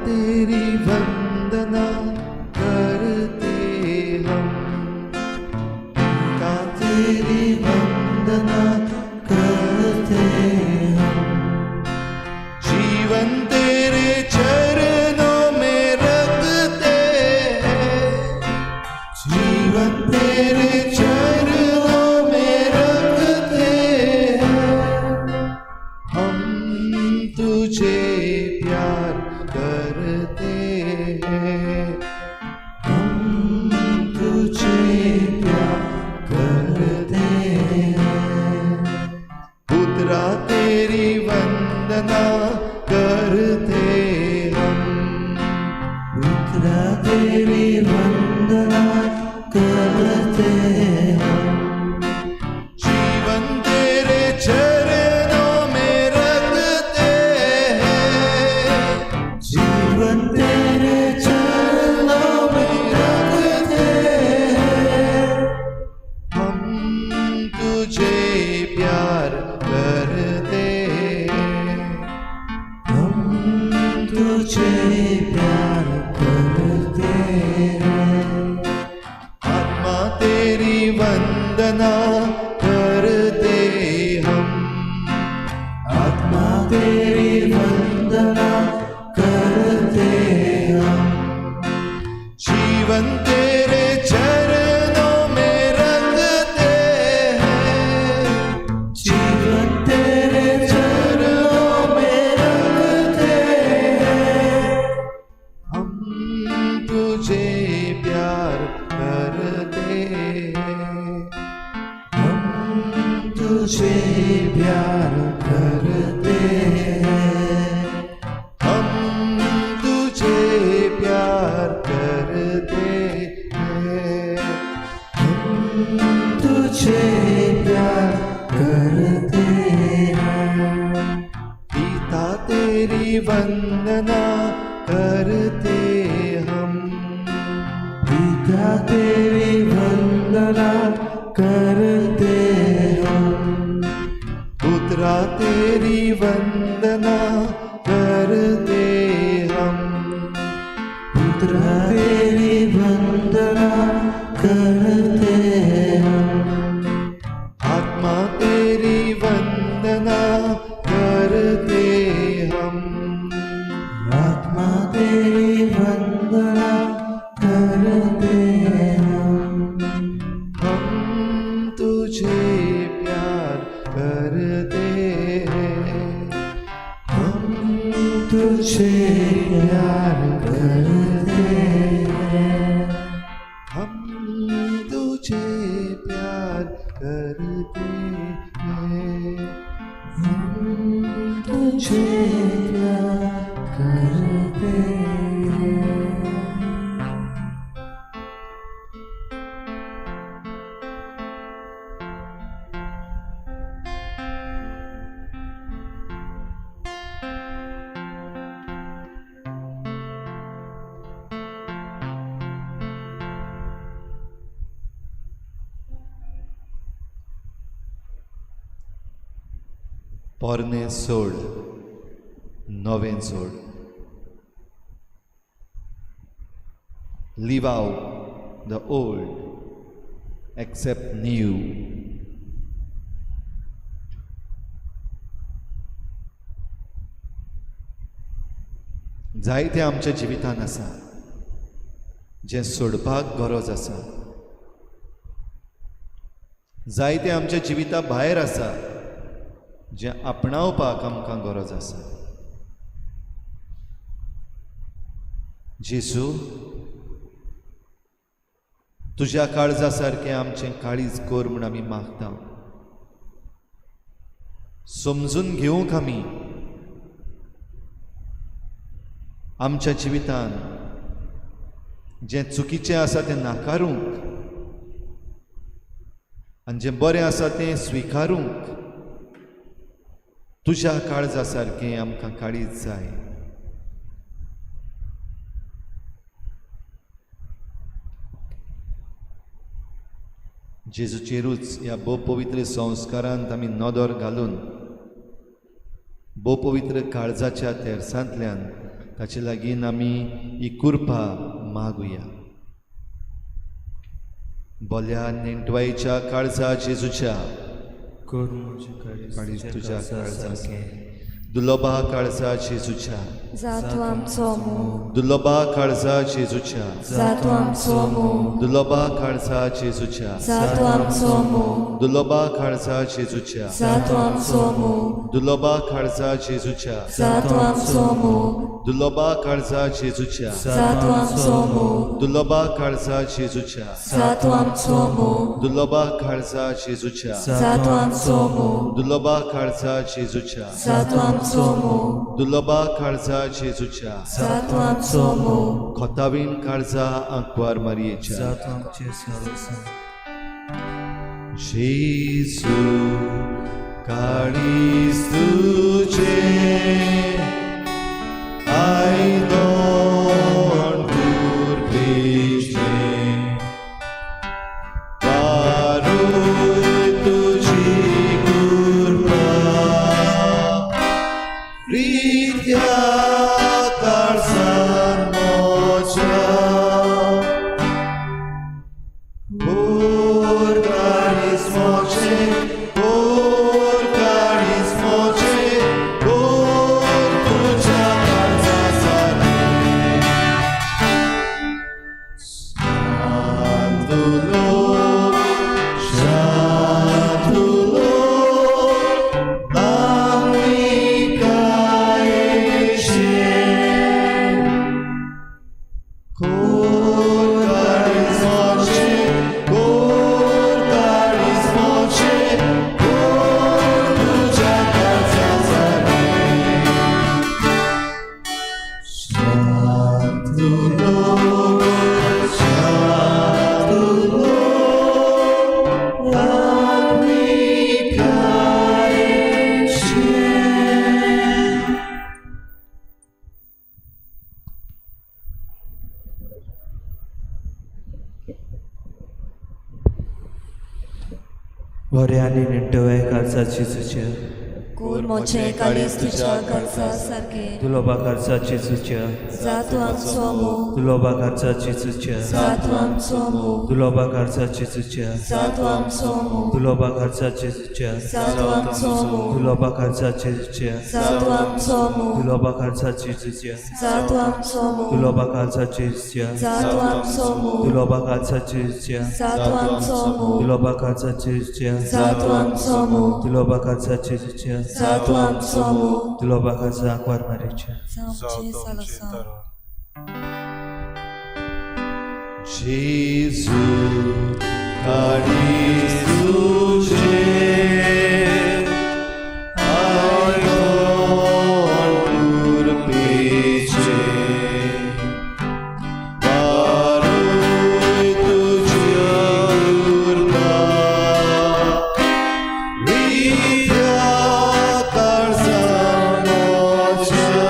तेरी वंदना करते हम, पिता तेरी वंदना करते हम। जीवन तेरे चरणों में रखते हैं, जीवन तेरे चरणों में रखते हैं। हम तुझे प्यार करते हैं, हम तुझे प्यार करते हैं। पुत्रा तेरी वंदना करते हम, पुत्रा तेरी वंदना करते हम। जीवन तेरे चरणों में रखते हैं, जीवन तेरे चरणों में रखते हैं। हम तुझे प्यार करते हैं, हम तुझे प्यार करते हैं। आत्मा तेरी वंदना करते हम, आत्मा तेरी वंदना करते हम। जीवन तेरे चरणों में रखते हैं, जीवन तेरे चरणों में रखते हैं। हम तुझे प्यार करते हैं, हम तुझे प्यार करते हैं। हम तुझे प्यार करते हैं, हम तुझे प्यार करते हैं। पिता तेरी वंदना करते हम, पिता तेरी वंदना करते हम। पुत्रा तेरी वंदना करते हम, पुत्रा तेरी वंदना करते हम। आत्मा तेरी वंदना करते हम, आत्मा तेरी वंदना करते हम। हम तुझे प्यार करते हैं, हम तुझे प्यार करते हैं। हम तुझे प्यार करते हैं, हम तुझे प्यार करते हैं। पोरने सोड, नवें सोड. Leave out the old, accept new. जायते आमच्या जिवितान आसा जे सोडपाक गरज आसा. जायते आमच्या जिविता भायर आसा जे आपणावपाक आमकां गरज आसा. जेसू, तुज्या काळजा सारकें आमचें काळीज कोर म्हूण आमी मागता. समजून घेवंक आमी आमच्या जिवितान जें चुकीचें आसा तें नाकारूंक आनी जें बरें आसा तें स्विकारूंक तुज्या काळजा सारकें आमकां काळीज जाय. जेजूचेरूच ह्या भोव पवित्र संस्कारांत आमी नदर घालून भोव पवित्र काळजाच्या तेरसांतल्यान ताचे लागीं आमी ही कुरपा मागुया. बोल्या नेंटवाईच्या काळजा जेजूच्या कर म्हजे काळीज तुज्या काळजाके दुलोबा काळजा जेजूच्या जातू आमचो मोग दुलोबा काळजा जेजूच्या जातू आमचो मोग दुलोबा काळजा जेजूच्या जातू आमचो मोग दुलोबा काळजा जेजूच्या जातू आमचो मोग दुलोबा काळजा जेजूच्या जातू आमचो मोग दुलोबा काळजा जेजूच्या जातू आमचो मोग दुलोबा काळजा जेजूच्या जातू आमचो मोग दुलोबा काळजा जेजूच्या जातू आमचो मोग दुलोबा काळजा जेजूच्या जातू आमचो मोग दुलोबा काळजा जेजूच्या जातू आमचो मोग खोतावीन काळजा आंकवार मारयेच्या जातू आमचे सारसा जेजू काळीज तुजे आयदोण कुरपेचे वारूय तुजी कुरपा रित्या काळजान मोच्या Por caris moche, por caris moche, por tuya calzazane. Shantulo, shantulo, amika eshe. Por caris moche, por caris moche, por tuya calzazane. Shantulo, shantulo, amika eshe. बरे आनी निंटवे काळजा जेजूच्या कोर मोचे काळीज तुज्या काळजा सारके दुलोबा काळजा जेजूच्या जातू आमचो मोग दुलोबा काळजा जेजूच्या जातू आमचो मोग दुलोबा काळजा जेजूच्या जातू आमचो मोग दुलोबा काळजा जेजूच्या जातू आमचो मोग दुलोबा काळजा जेजूच्या जातू आमचो मोग दुलोबा काळजा जेजूच्या जातू आमचो मोग दुलोबा काळजा जेजूच्या जातू आमचो मोग दुलोबा काळजा जेजूच्या जातू आमचो मोग दुलोबा काळजा जेजूच्या जातू आमचो मोग दुलोबा काळजा जेजूच्या जातू आमचो मोग दुलोबा काळजा आंकवार मारयेच्या जावचे salsa Jesu, caris tuje, aidon curpece, varuj tuja curpa, vidya karzan mocha.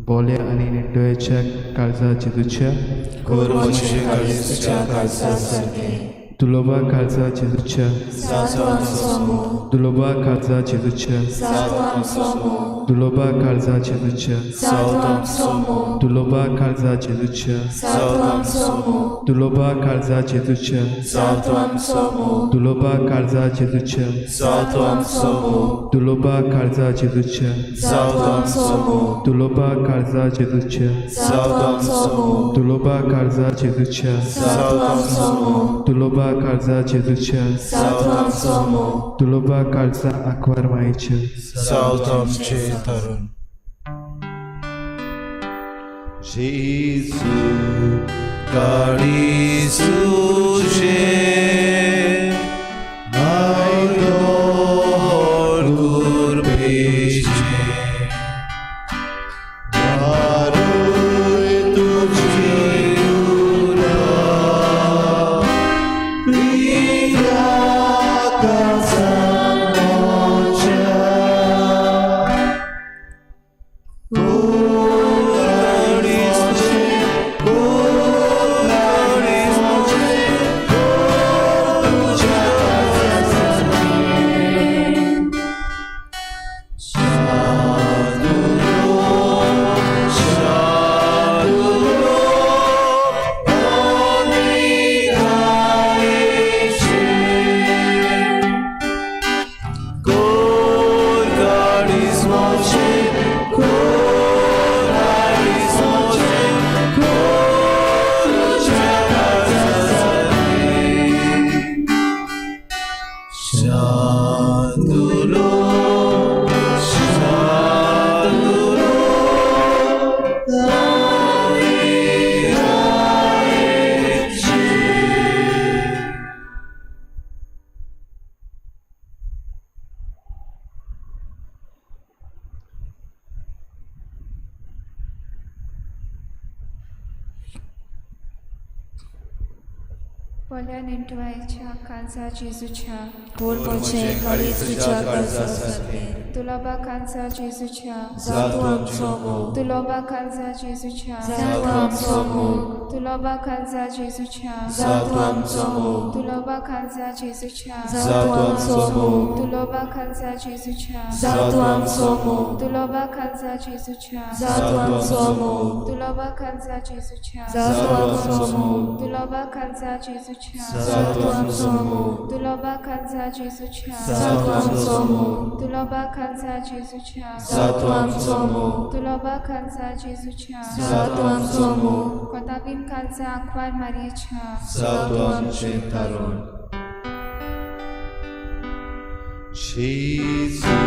बोले आनी निंटवेच्या काळजा जेजूच्या Cormoce caris tuja calza sarke, दुलोबा काळजा जेजूच्या जातू आमचो मोग दुलोबा काळजा जेजूच्या जातू आमचो मोग Duloba Kalza Jezucha, Zautłam Somu, Duloba Kalza Jezucha, Zautłam Somu, Duloba Kalza Jezucha, Zautłam Somu, Duloba Kalza Jezucha, Zautłam Somu, Duloba Kalza Jezucha, Zautłam Somu, Duloba Kalza Jezucha, Zautłam Somu, Duloba Kalza Jezucha, Zautłam Somu, Duloba Kalza Jezucha, Zautłam Somu, Duloba Kalza Akwar Maicha, Zautłam Cię, Tarun. Jezu, Kali Suje, Maidor Gurbeje, daruj Tuci Jura, Wijaka Zamocia, पोल्या नेटवायच्या काळजा जेजूच्या Kur moce care zucea Kalza Sarkir, तुलोबा काळजा जेजूच्या Zautłam Somu, तुलोबा काळजा जेजूच्या Zautłam Somu, तुलोबा काळजा जेजूच्या Zautłam Somu, तुलोबा काळजा जेजूच्या Zautłam Somu, तुलोबा काळजा जेजूच्या Zautłam Somu, तुलोबा काळजा जेजूच्या Zautłam Somu, तुलोबा काळजा जेजूच्या Zautłam Somu, तुलोबा काळजा जेजूच्या Zautłam Somu, तुलोबा काळजा जेजूच्या Zautłam Somu, तुलोबा काळजा जेजूच्या Zautłam Somu, तुलोबा काळजा जेजूच्या Zautłam Somu, कोताबीन काळजा अखबार मारियेच्या Zautłam Cię, Tarun. Jezu,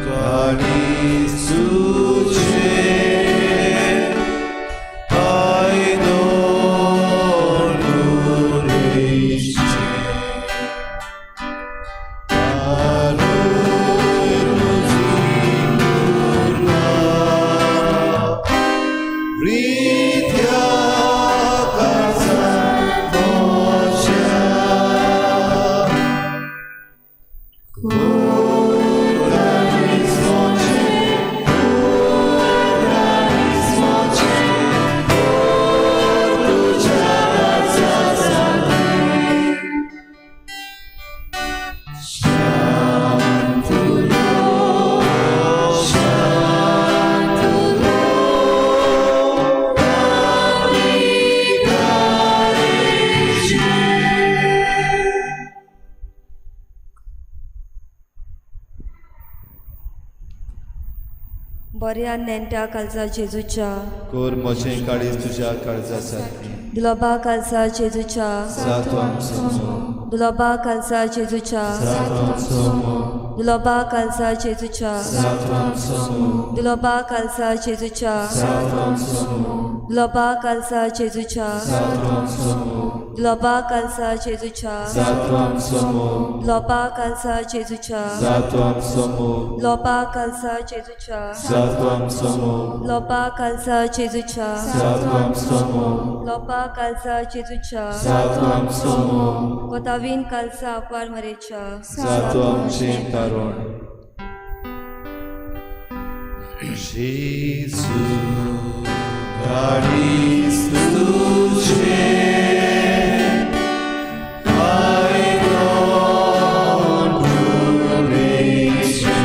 Kali Suje, Maidor Gurbeje, daruj Tuci Jura, Wijaka Zamocia, बऱ्या नेंट्या काळजा जेजूच्या कोर मोचे काळीज तुझ्या काळजासारखी दुलोबा काळजा जेजूच्या जातवाम सोमो दुलोबा काळजा जेजूच्या जातवाम सोमो दुलोबा काळजा जेजूच्या जातवाम सोमो दुलोबा काळजा जेजूच्या जातवाम सोमो दुलोबा काळजा जेजूच्या जातवाम सोमो दुलोबा काळजा जेजूच्या जातवाम सोमो दुलोबा काळजा जेजूच्या जातवाम सोमो दुलोबा काळजा जेजूच्या जातवाम सोमो दुलोबा काळजा जेजूच्या जातवाम सोमो दुलोबा काळजा जेजूच्या जातवाम सोमो कोतावीन काळजा अकवार मरेच्या जातवाम शेंतारोण Jezu, Caris Tuce, Maidor Gurbeje,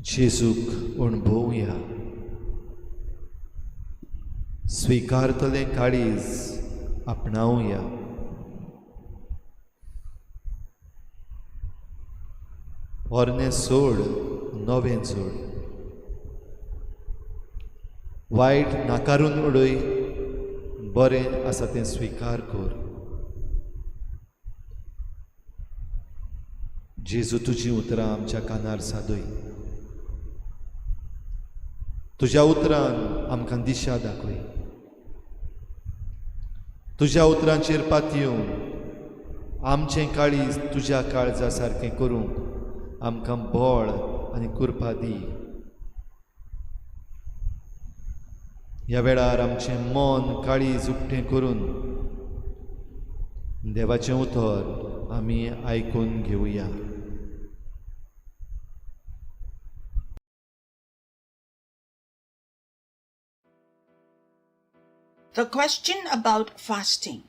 जेजूक अणभवुया. स्विकारतलें काळीज आपणावया. पोरनें सोड, नवें जोड. वायट नाकारून उडय, बरें आसा तें स्विकार कर. जेजू तुजीं उतरां आमच्या कानार सादय. तुज्या उतरान आमकां दिशा दाखय. तुज्या उतरांचेर पातयेवन आमचें काळीज तुज्या काळजा सारकें करूंक आमकां बळ आनी कुरपा दी. ह्या वेळार आमचें मन काळीज उक्तें करून देवाचें उतर आमी आयकून घेवया. The question about fasting.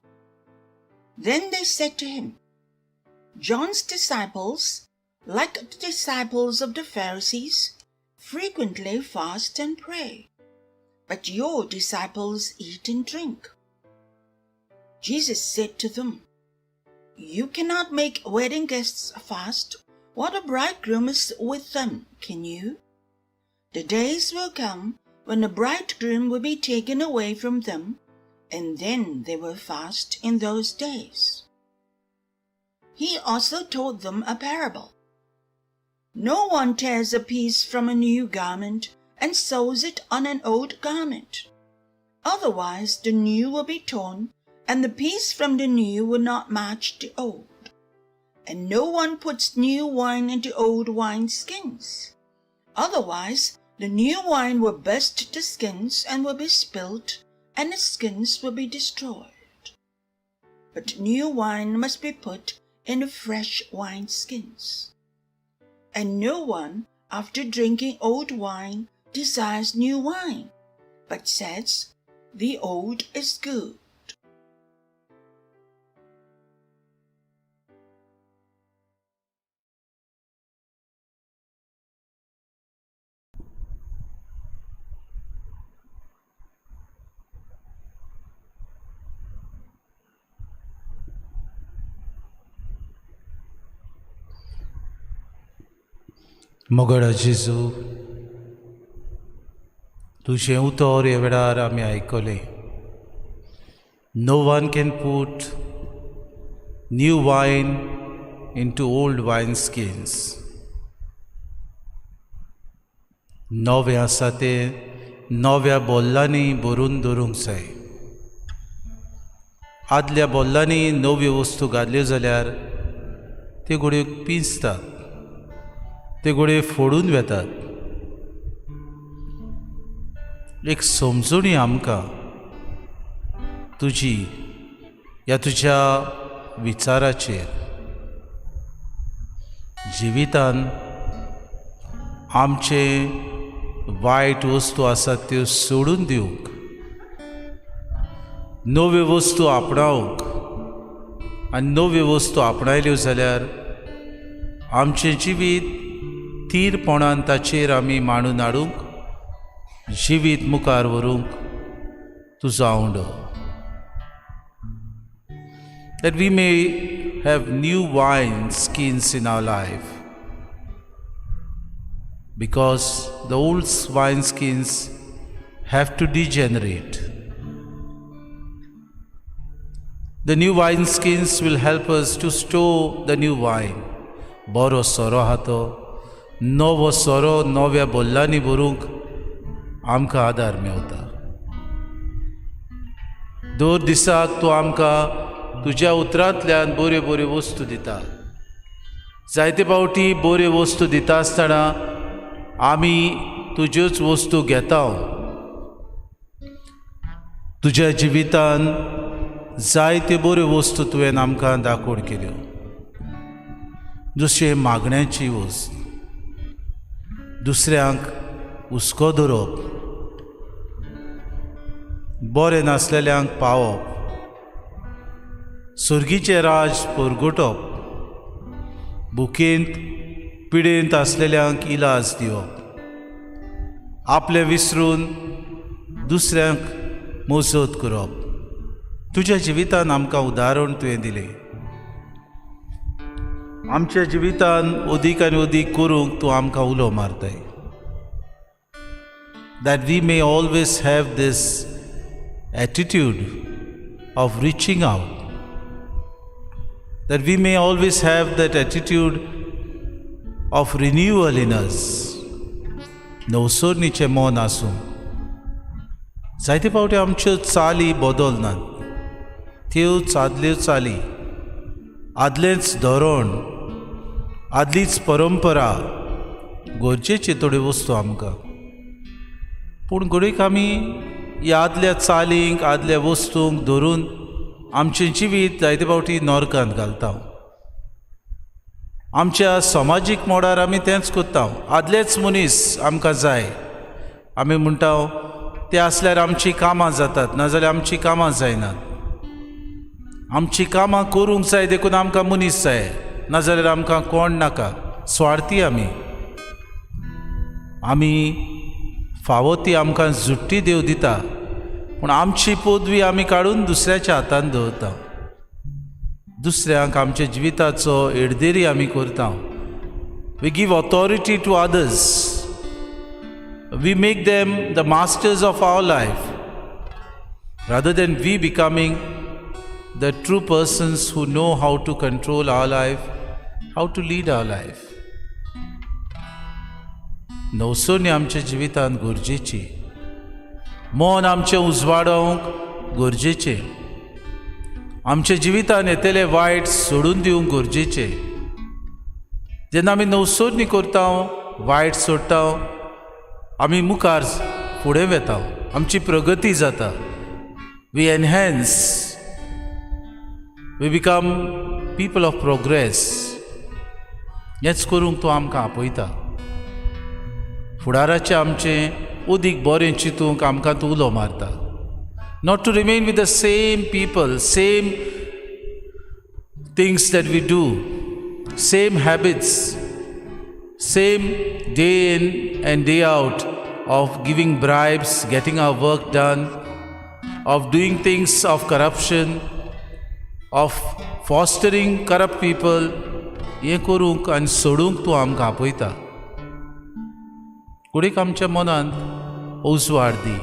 Then they said to him, John's disciples, like the disciples of the Pharisees, frequently fast and pray, but your disciples eat and drink. Jesus said to them, You cannot make wedding guests fast while the bridegroom is with them, can you? The days will come when the bridegroom will be taken away from them, and then they will fast in those days. He also told them a parable. No one tears a piece from a new garment and sews it on an old garment. Otherwise the new will be torn, and the piece from the new will not match the old. And no one puts new wine into old wineskins. Otherwise the new wine will burst the skins and will be spilled, and the skins will be destroyed. But new wine must be put in fresh wineskins. And no one, after drinking old wine, desires new wine, but says, The old is good. मोगडा जेजू, तुजें उतर ह्या वेळार आमी आयकलें. No one can put new wine into old wineskins. नवें आसा तें नव्या बोल्लांनी भरून दवरूंक जाय. आदल्या बोल्लांनी नव्यो वस्तू घातल्यो जाल्यार त्यो घडयो पिंजतात, ते घडये फोडून वेतात. एक समजुणी आमकां तुजी ह्या तुज्या विचाराचेर जिवितान आमचे वायट वस्तू आसात त्यो सोडून दिवंक, नव्यो वस्तू आपणावंक. आनी नव्यो वस्तू आपणायल्यो जाल्यार आमचें जिवीत थीरपणान ताचेर आमी मांडून हाडूंक, जिवीत मुखार व्हरूंक तुजो आवंडो. That we may have new wine skins in our life, because the old wine skins have to degenerate. The new wine skins will help us to store the new wine. बरो सोरो आहा तो नवो सोरो नव्या बोल्लांनी भरूंक आमकां आदार मेवता. दर दिसाक तूं आमकां तुज्या उतरांतल्यान बऱ्यो बऱ्यो वस्तू दिता. जायते फावटी बऱ्यो वस्तू दिता आसतना आमी तुज्योच वस्तू घेता. तुज्या जिवितान जायत्यो बऱ्यो वस्तू तुवें आमकां दाखोवन केल्यो, जशें मागण्याची वस्त, दुसऱ्यांक हुस्को धरप, बरें नासलेल्यांक पावप, सुर्गीचें राज परगटप, भुकेंत पिडेंत आसलेल्यांक इलाज दिवप. आपले विसरून दुसऱ्यांक मोजत करप. तुज्या जिवितान आमकां उदाहरण तुवें दिलें. आमच्या जिवितान अदीक आनी अदीक करूंक तूं आमकां उलो मारताय. That we may always have this attitude of reaching out. That we may always have that attitude of renewal in us. नवसरणीचें मन आसूं. जायते फावटी आमच्यो चाली बदलनात. त्यो आदल्यो चाली, आदलेंच धोरण, आदलीच परंपरा गरजेचे थोड्यो वस्तू आमकां. पूण घडीक आमी ह्या आदल्या चालींक आदल्या वस्तूंक धरून आमचें जिवीत जायते फावटी नरकांत घालता. आमच्या समाजीक मोडार आमी तेंच कोत्ता. आदलेच मनीस आमकां जाय. आमी म्हणटा ते आसल्यार आमचीं कामां जातात, नाजाल्यार आमचीं कामां जायनात. आमचीं कामां करूंक जाय देखून आमकां मनीस जाय, नाजाल्यार आमकां कोण नाका. स्वार्थी आमी. आमी फावो ती आमकां जुट्टी देव दिता, पूण आमची पदवी आमी काडून दुसऱ्याच्या हातांत दवरता. दुसऱ्यांक आमच्या जिविताचो एडदेरी आमी करता. We give authority to others. We make them the masters of our life rather than we becoming the true persons who know how to control our life, how to lead our life. नवसोनी आमच्या जिवितांत गरजेची. मन आमचें उजवाडोवंक गरजेचें. आमच्या जिवितांत येतले वायट सोडून दिवंक गरजेचें. जेन्ना आमी नवसोनी करता, वायट सोडटा, आमी मुखार फुडें वेता. आमची प्रगती जाता. We enhance. We become people of progress. हेंच करूंक तूं आमकां आपयता. फुडाराचें आमचें अदीक बरें चिंतूंक आमकां तूं उलो मारता. Not to remain with the same people, same things that we do, same habits, same day in and day out of giving bribes, getting our work done, of doing things of corruption, of fostering corrupt people. हें करूंक आनी सोडूंक तूं आमकां आपयता. कुडीक आमच्या मनांत उजवाड दी.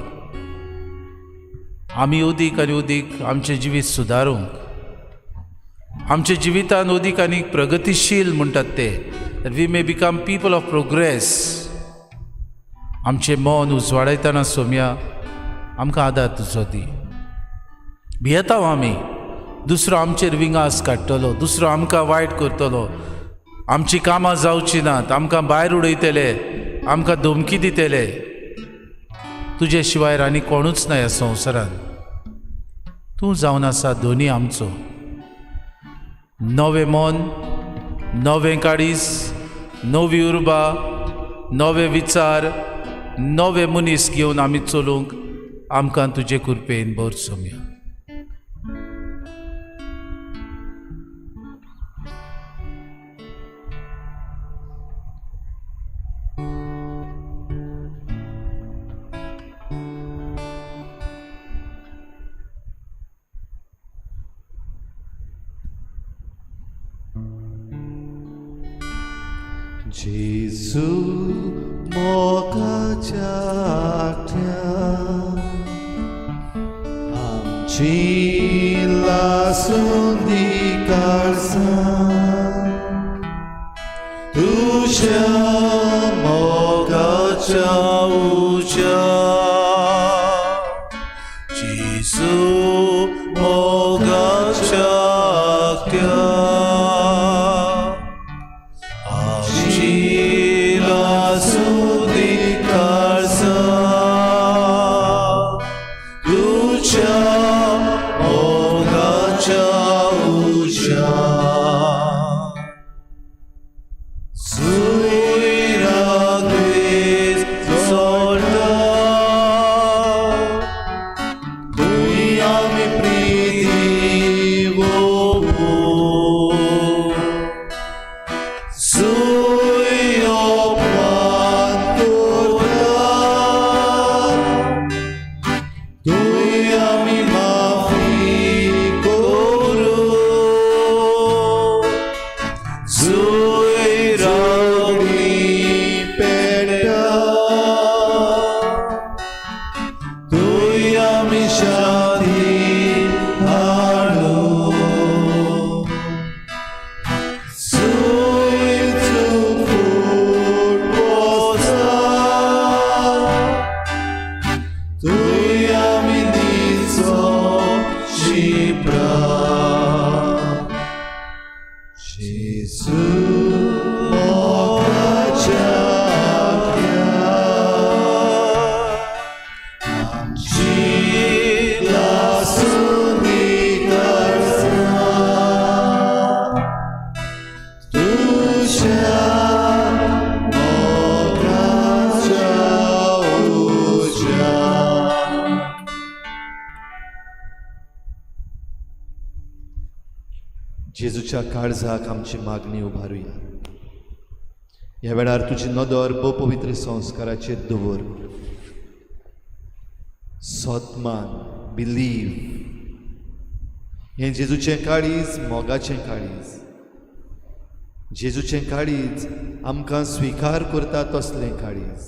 आमी अदीक आनी अदीक आमचें जिवीत सुदारूंक, आमच्या जिवितान अदीक आनी प्रगतीशील म्हणटात ते, that we may become people of progress. आमचें मन उजवाडायतना सोम्या आमकां आदार तुजो दी. भियेता आमी दुसरो आमचेर विंगास काडटलो, दुसरो आमकां वायट करतलो, आमचीं कामां जावचीं नात, आमकां भायर उडयतले, आमकां धमकी दितले. तुजे शिवाय आनी कोणूच ना ह्या संवसारांत. तूं जावन आसा दोनी आमचो. नवें मन, नवें काडीस, नवी उर्बा, नवे विचार, नवे मनीस घेवन आमी चलूंक आमकां तुजे कृपेन भर सोम्या. जेजू मोगाच्या आठ्या आमची लासुंदी काळजां तुझ्या मोगाच्या उज्या. जेजू मोगाच्या आठ्या जेजूच्या काळजाक आमची मागणी उबारुया. ह्या वेळार तुजी नदर बो पवित्र संस्काराचेर दवर. सतमान, बिलीव हें जेजूचें काळीज मोगाचें काळीज. जेजूचें काळीज आमकां स्विकार करता तसलें काळीज.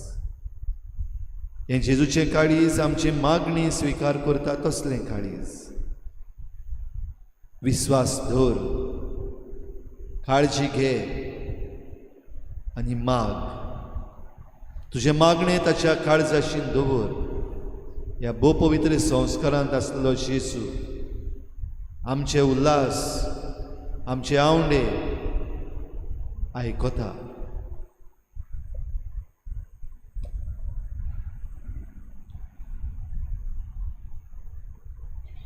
हें जेजूचें काळीज आमची मागणी स्विकार करता तसलें काळीज. विश्वास धर, काळजी घे आनी माग. तुजे मागणे ताच्या काळजाशीन दवर. ह्या बो पवित्र संस्कारांत आसलेलो जेजू आमचे उल्हास, आमचे आवंडे आयकता.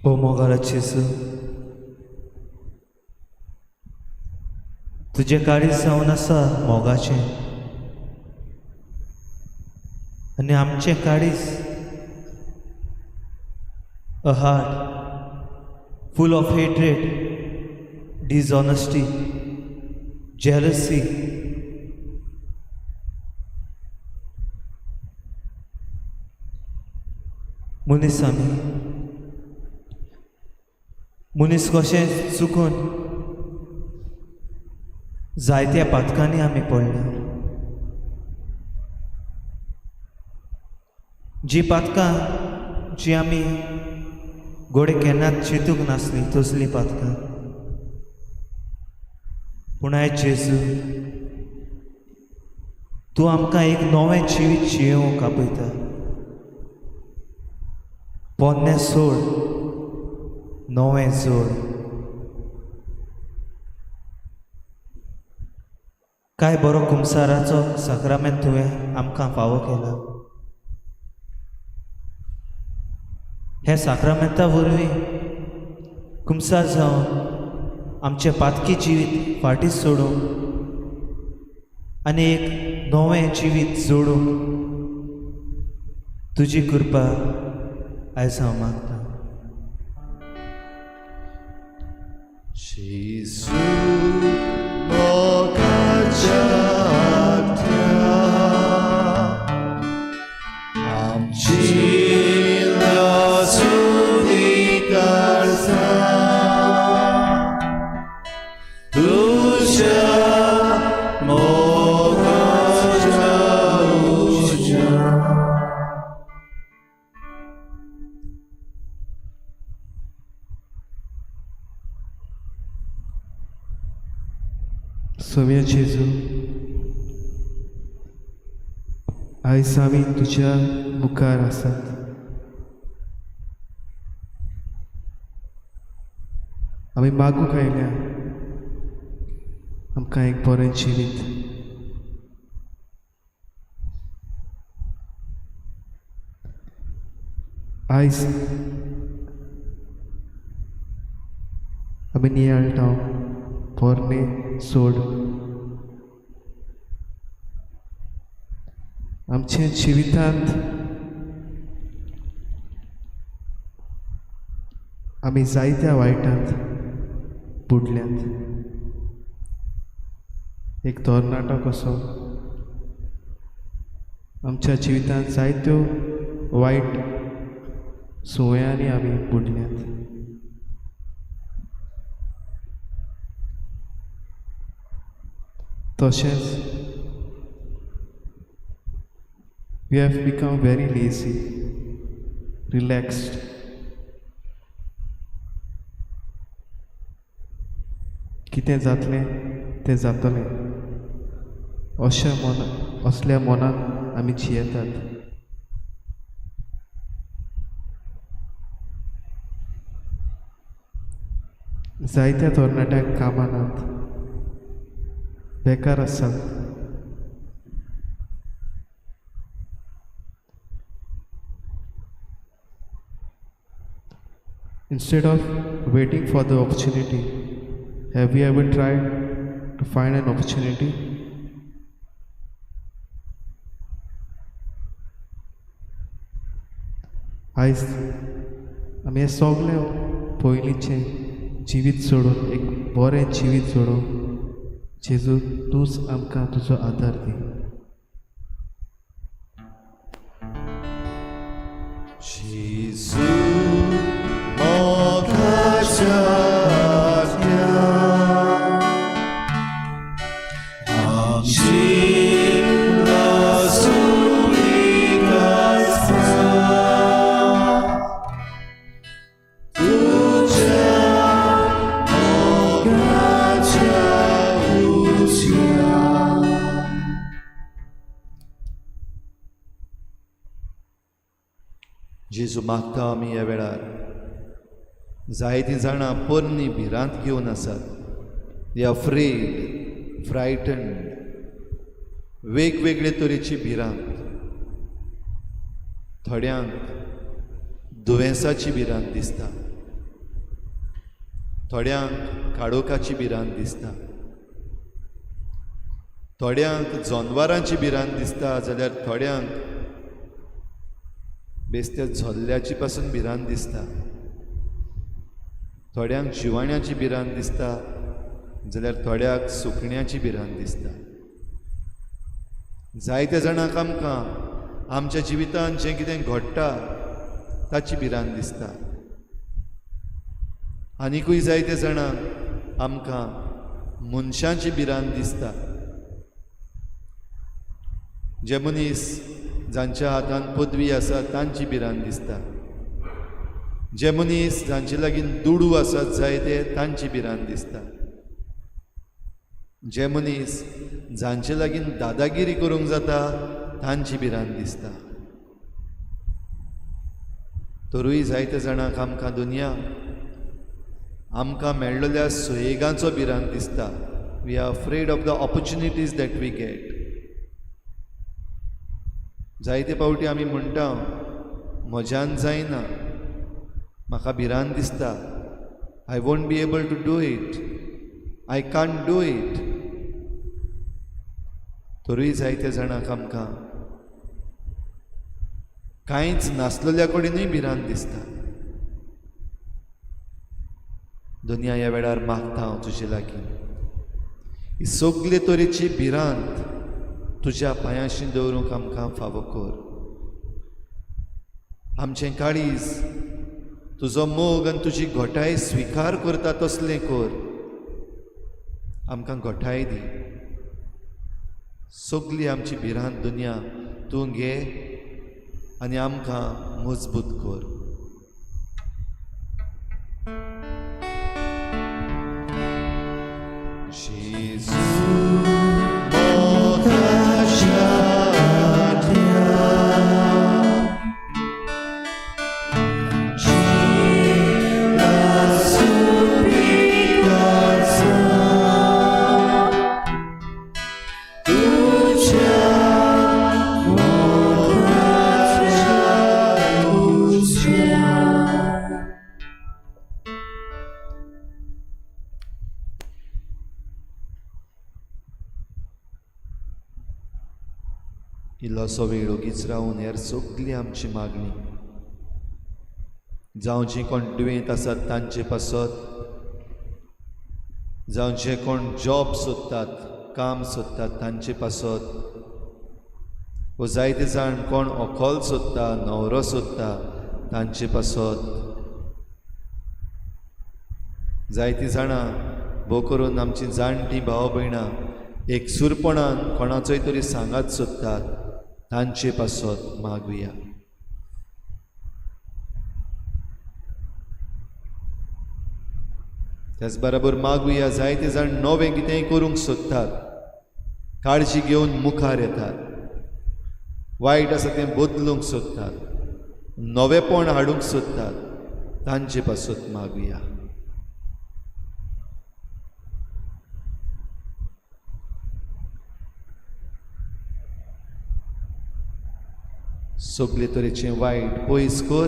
ओ मोगाला जेजू, तुजे काळीज जावन आसा मोगाचें आनी आमचें काळीज a heart full of hatred, dishonesty, jealousy, मनीस मनीस कशें चुकून जायत्या पातकांनी आमी पडल्या. जी पातकां जी आमी घोडे केन्नाच चिंतूंक नासली तसली पातकां. पूण आयज जेजू तूं आमकां एक नवें जिवीत जियोवंक आपयता. पोन्नें सोड, नवें जोड. काय बरो कुमसाराचो साक्रामेंत तुवें आमकां फावो केला. हे साक्रामेंता वरवीं कुमसार जावन आमचें पातकी जिवीत फाटीं सोडूंक आनी एक नवें जिवीत जोडूंक तुजी कृपा आयज हांव मागतां. जेजू मोगाच्या आमची सव्या जेजू, आयज आमी तुज्या मुखार आसात. आमी मागूंक आयल्या आमकां एक बरें जिवीत. आयज आमी नियाळटाव पोरणे सोड. आमचे जिवितांत आमी जायत्या वायटांत बुडल्यांत. एक तरणाटो कसो आमच्या जिवितांत जायत्यो वायट संवयांनी आमी बुडल्यांत. तशेंच we have become very lazy, relaxed. कितें जातलें तें जातलें असल्या मनान आमी जियेतात. जायत्या तरणाट्यांक कामां नात, बेकार आसात. Instead of waiting for the opportunity, have you ever tried to find an opportunity. आयज आमी हे सगळे पयलींचे जिवीत सोडून एक बरें जिवीत सोडून जेजू तूंच आमकां तुजो आदार दी. जेजू मोगाच्या आज्ञा आमची लाजूली गाथा तुझ्या मोगाच्या उज्या. जेजू मागता आमी ह्या वेळार जायतीं जाणां पोरणी भिरांत घेवन आसात. दे आर अफ्रेड, फ्रायटंड, वेगवेगळे तरेची भिरांत. थोड्यांक दुयेंसाची भिरांत दिसता, थोड्यांक काळोखाची भिरांत दिसता, थोड्यांक जनवारांची भिरांत दिसता, जाल्यार थोड्यांक बेस्त्या झोल्ल्याची पासून भिरांत दिसता, थोड्यांक जिवाण्याची भिरांत दिसता, जाल्यार थोड्यांक सुकण्याची भिरांत दिसता. जायत्या जाणांक आमकां आमच्या जिवितांत जें कितें घडटा ताची भिरांत दिसता. आनिकूय जायत्या जाणांक आमकां मनशांची भिरांत दिसता. जे मनीस जांच्या हातांत पदवी आसा तांची भिरांत दिसता. जे मनीस जांचे लागीं दुडू आसात जायते तांची भिरांत दिसता. जे मनीस जांचे लागीं दादागिरी करूंक जाता तांची भिरांत दिसता. तरूय जायत्या जाणांक आमकां दुनिया आमकां मेळ्ळल्या सुयेगांचो भिरांत दिसता. We are afraid of the opportunities that we get. जायते फावटी आमी म्हणटा म्हज्यान जायना, म्हाका भिरांत दिसता, I won't be able to do it, I can't do it. तरूय जायत्या जाणांक आमकां कांयच नासलेल्या कडेनूय भिरांत दिसता. दुनिया ह्या वेळार मागता हांव तुजे लागीं ही सगळे तरेची भिरांत तुज्या पांयाशी दवरूंक आमकां फावो कर. आमचें काळीज तुजो मोग आनी तुजी घोटाय स्विकार करता तसलें कर. आमकां घोटाय दी. सगळी आमची भिरांत दुनिया तूं घे आनी आमकां मजबूत कर. इल्लोसो वेळ ओगीच रावन हेर सगळी आमची मागणी जावं जीं कोण दुयेंत आसात तांचे पासत, जावं जे कोण जॉब सोदतात, काम सोदतात तांचे पासत, वो जायते जाण कोण ओखोल सोदता, न्हवरो सोदता तांचे पासत, जायतीं जाणां भोव करून आमची जाणटीं भाव भयणां एकसुरपणान कोणाचोय तरी सांगात सोदतात तांचे पासत मागुया. त्याच बरोबर मागुया जायते जाण नवें कितेंय करूंक सोदतात, काळजी घेवन मुखार येतात, वायट आसा तें बदलूंक सोदतात, नवेपण हाडूंक सोदतात तांचे पासत मागुया. सगळे तरेचें वायट पयस कर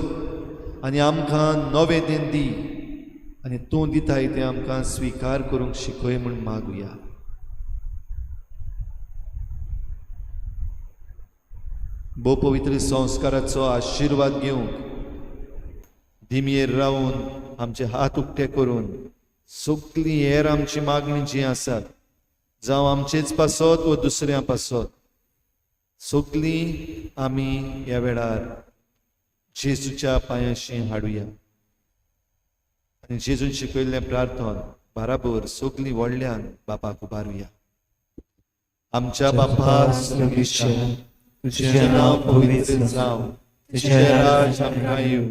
आनी आमकां नवें देंदी आनी तूं दिताय तें आमकां स्विकार करूंक शिकय म्हूण मागुया. भोव पवित्र संस्काराचो आशिर्वाद घेवंक दिमयेर रावन आमचे हात उक्ते करून सगळी हेर आमची मागणी जी आसात जावं आमचेच पासत व दुसऱ्या पासत सगळी आमी ह्या वेळार जेजूच्या पांयाशी हाडुया आनी जेजून शिकयल्लें प्रार्थन बराबर सगळी व्हडल्यान बापाक उबारुया. आमच्या बापा स्वर्गीय तुझें नांव पवित्र जावं, तुझें राज आमकां येवं,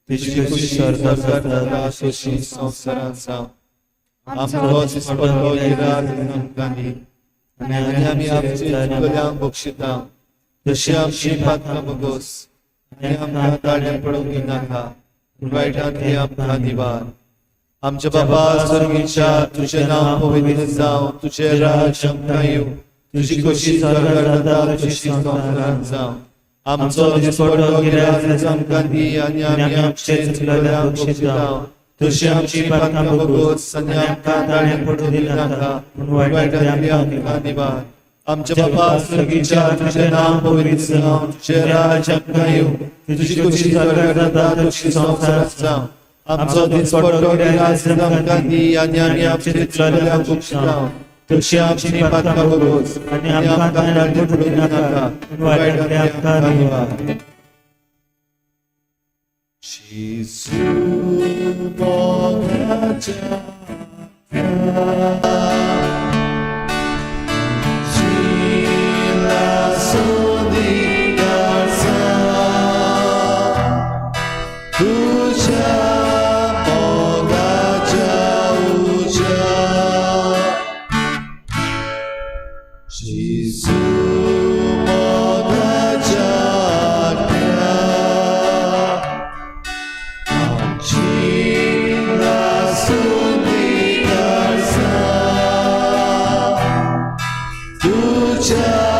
तुजी खुशी स्वर्गांत जाता तशी संवसारांत जावं. आमचो दिसपट्टो गिराय आमकां दी आनी आमी आमचे चुकल्यांक बक्षिता तशी आमची पातकां बगोस आनी आमकां ताळ्यार पडूंक दिनाका पूण वायटांतली आमकां निवार. आमचे बाबा स्वर्गीच्या तुझें नांव पवित्र जावं, तुझें राज आमकां येवं, तुजी खुशी स्वर्गांत जाता तशी संवसारांत जावं. आमचो दिसपट्टो गिराय आमकां दी आनी आमी आमचे चुकल्यांक बक्षिता तशी आमची पातकां बगोस आनी आमकां ताळ्यार पडूंक दिनाका पूण वायटांतली आमकां निवार. आमचे बाबा स्वर्गीच्या तुझें नांव पवित्र जावं, तुझें राज आमकां येवं, तुजी खुशी स्वर्गांत जाता तशी संवसारांत जावं. आमचो दिसपट्टो गिराय आमकां दी आनी आमी आमचे चुकल्यांक बक्षिता तशी आमची पातकां बगोस आनी आमकां ताळ्यार पडूंक दिनाका पूण वायटांतली आमकां निवार. जेजू मोगाच्या तुझ्या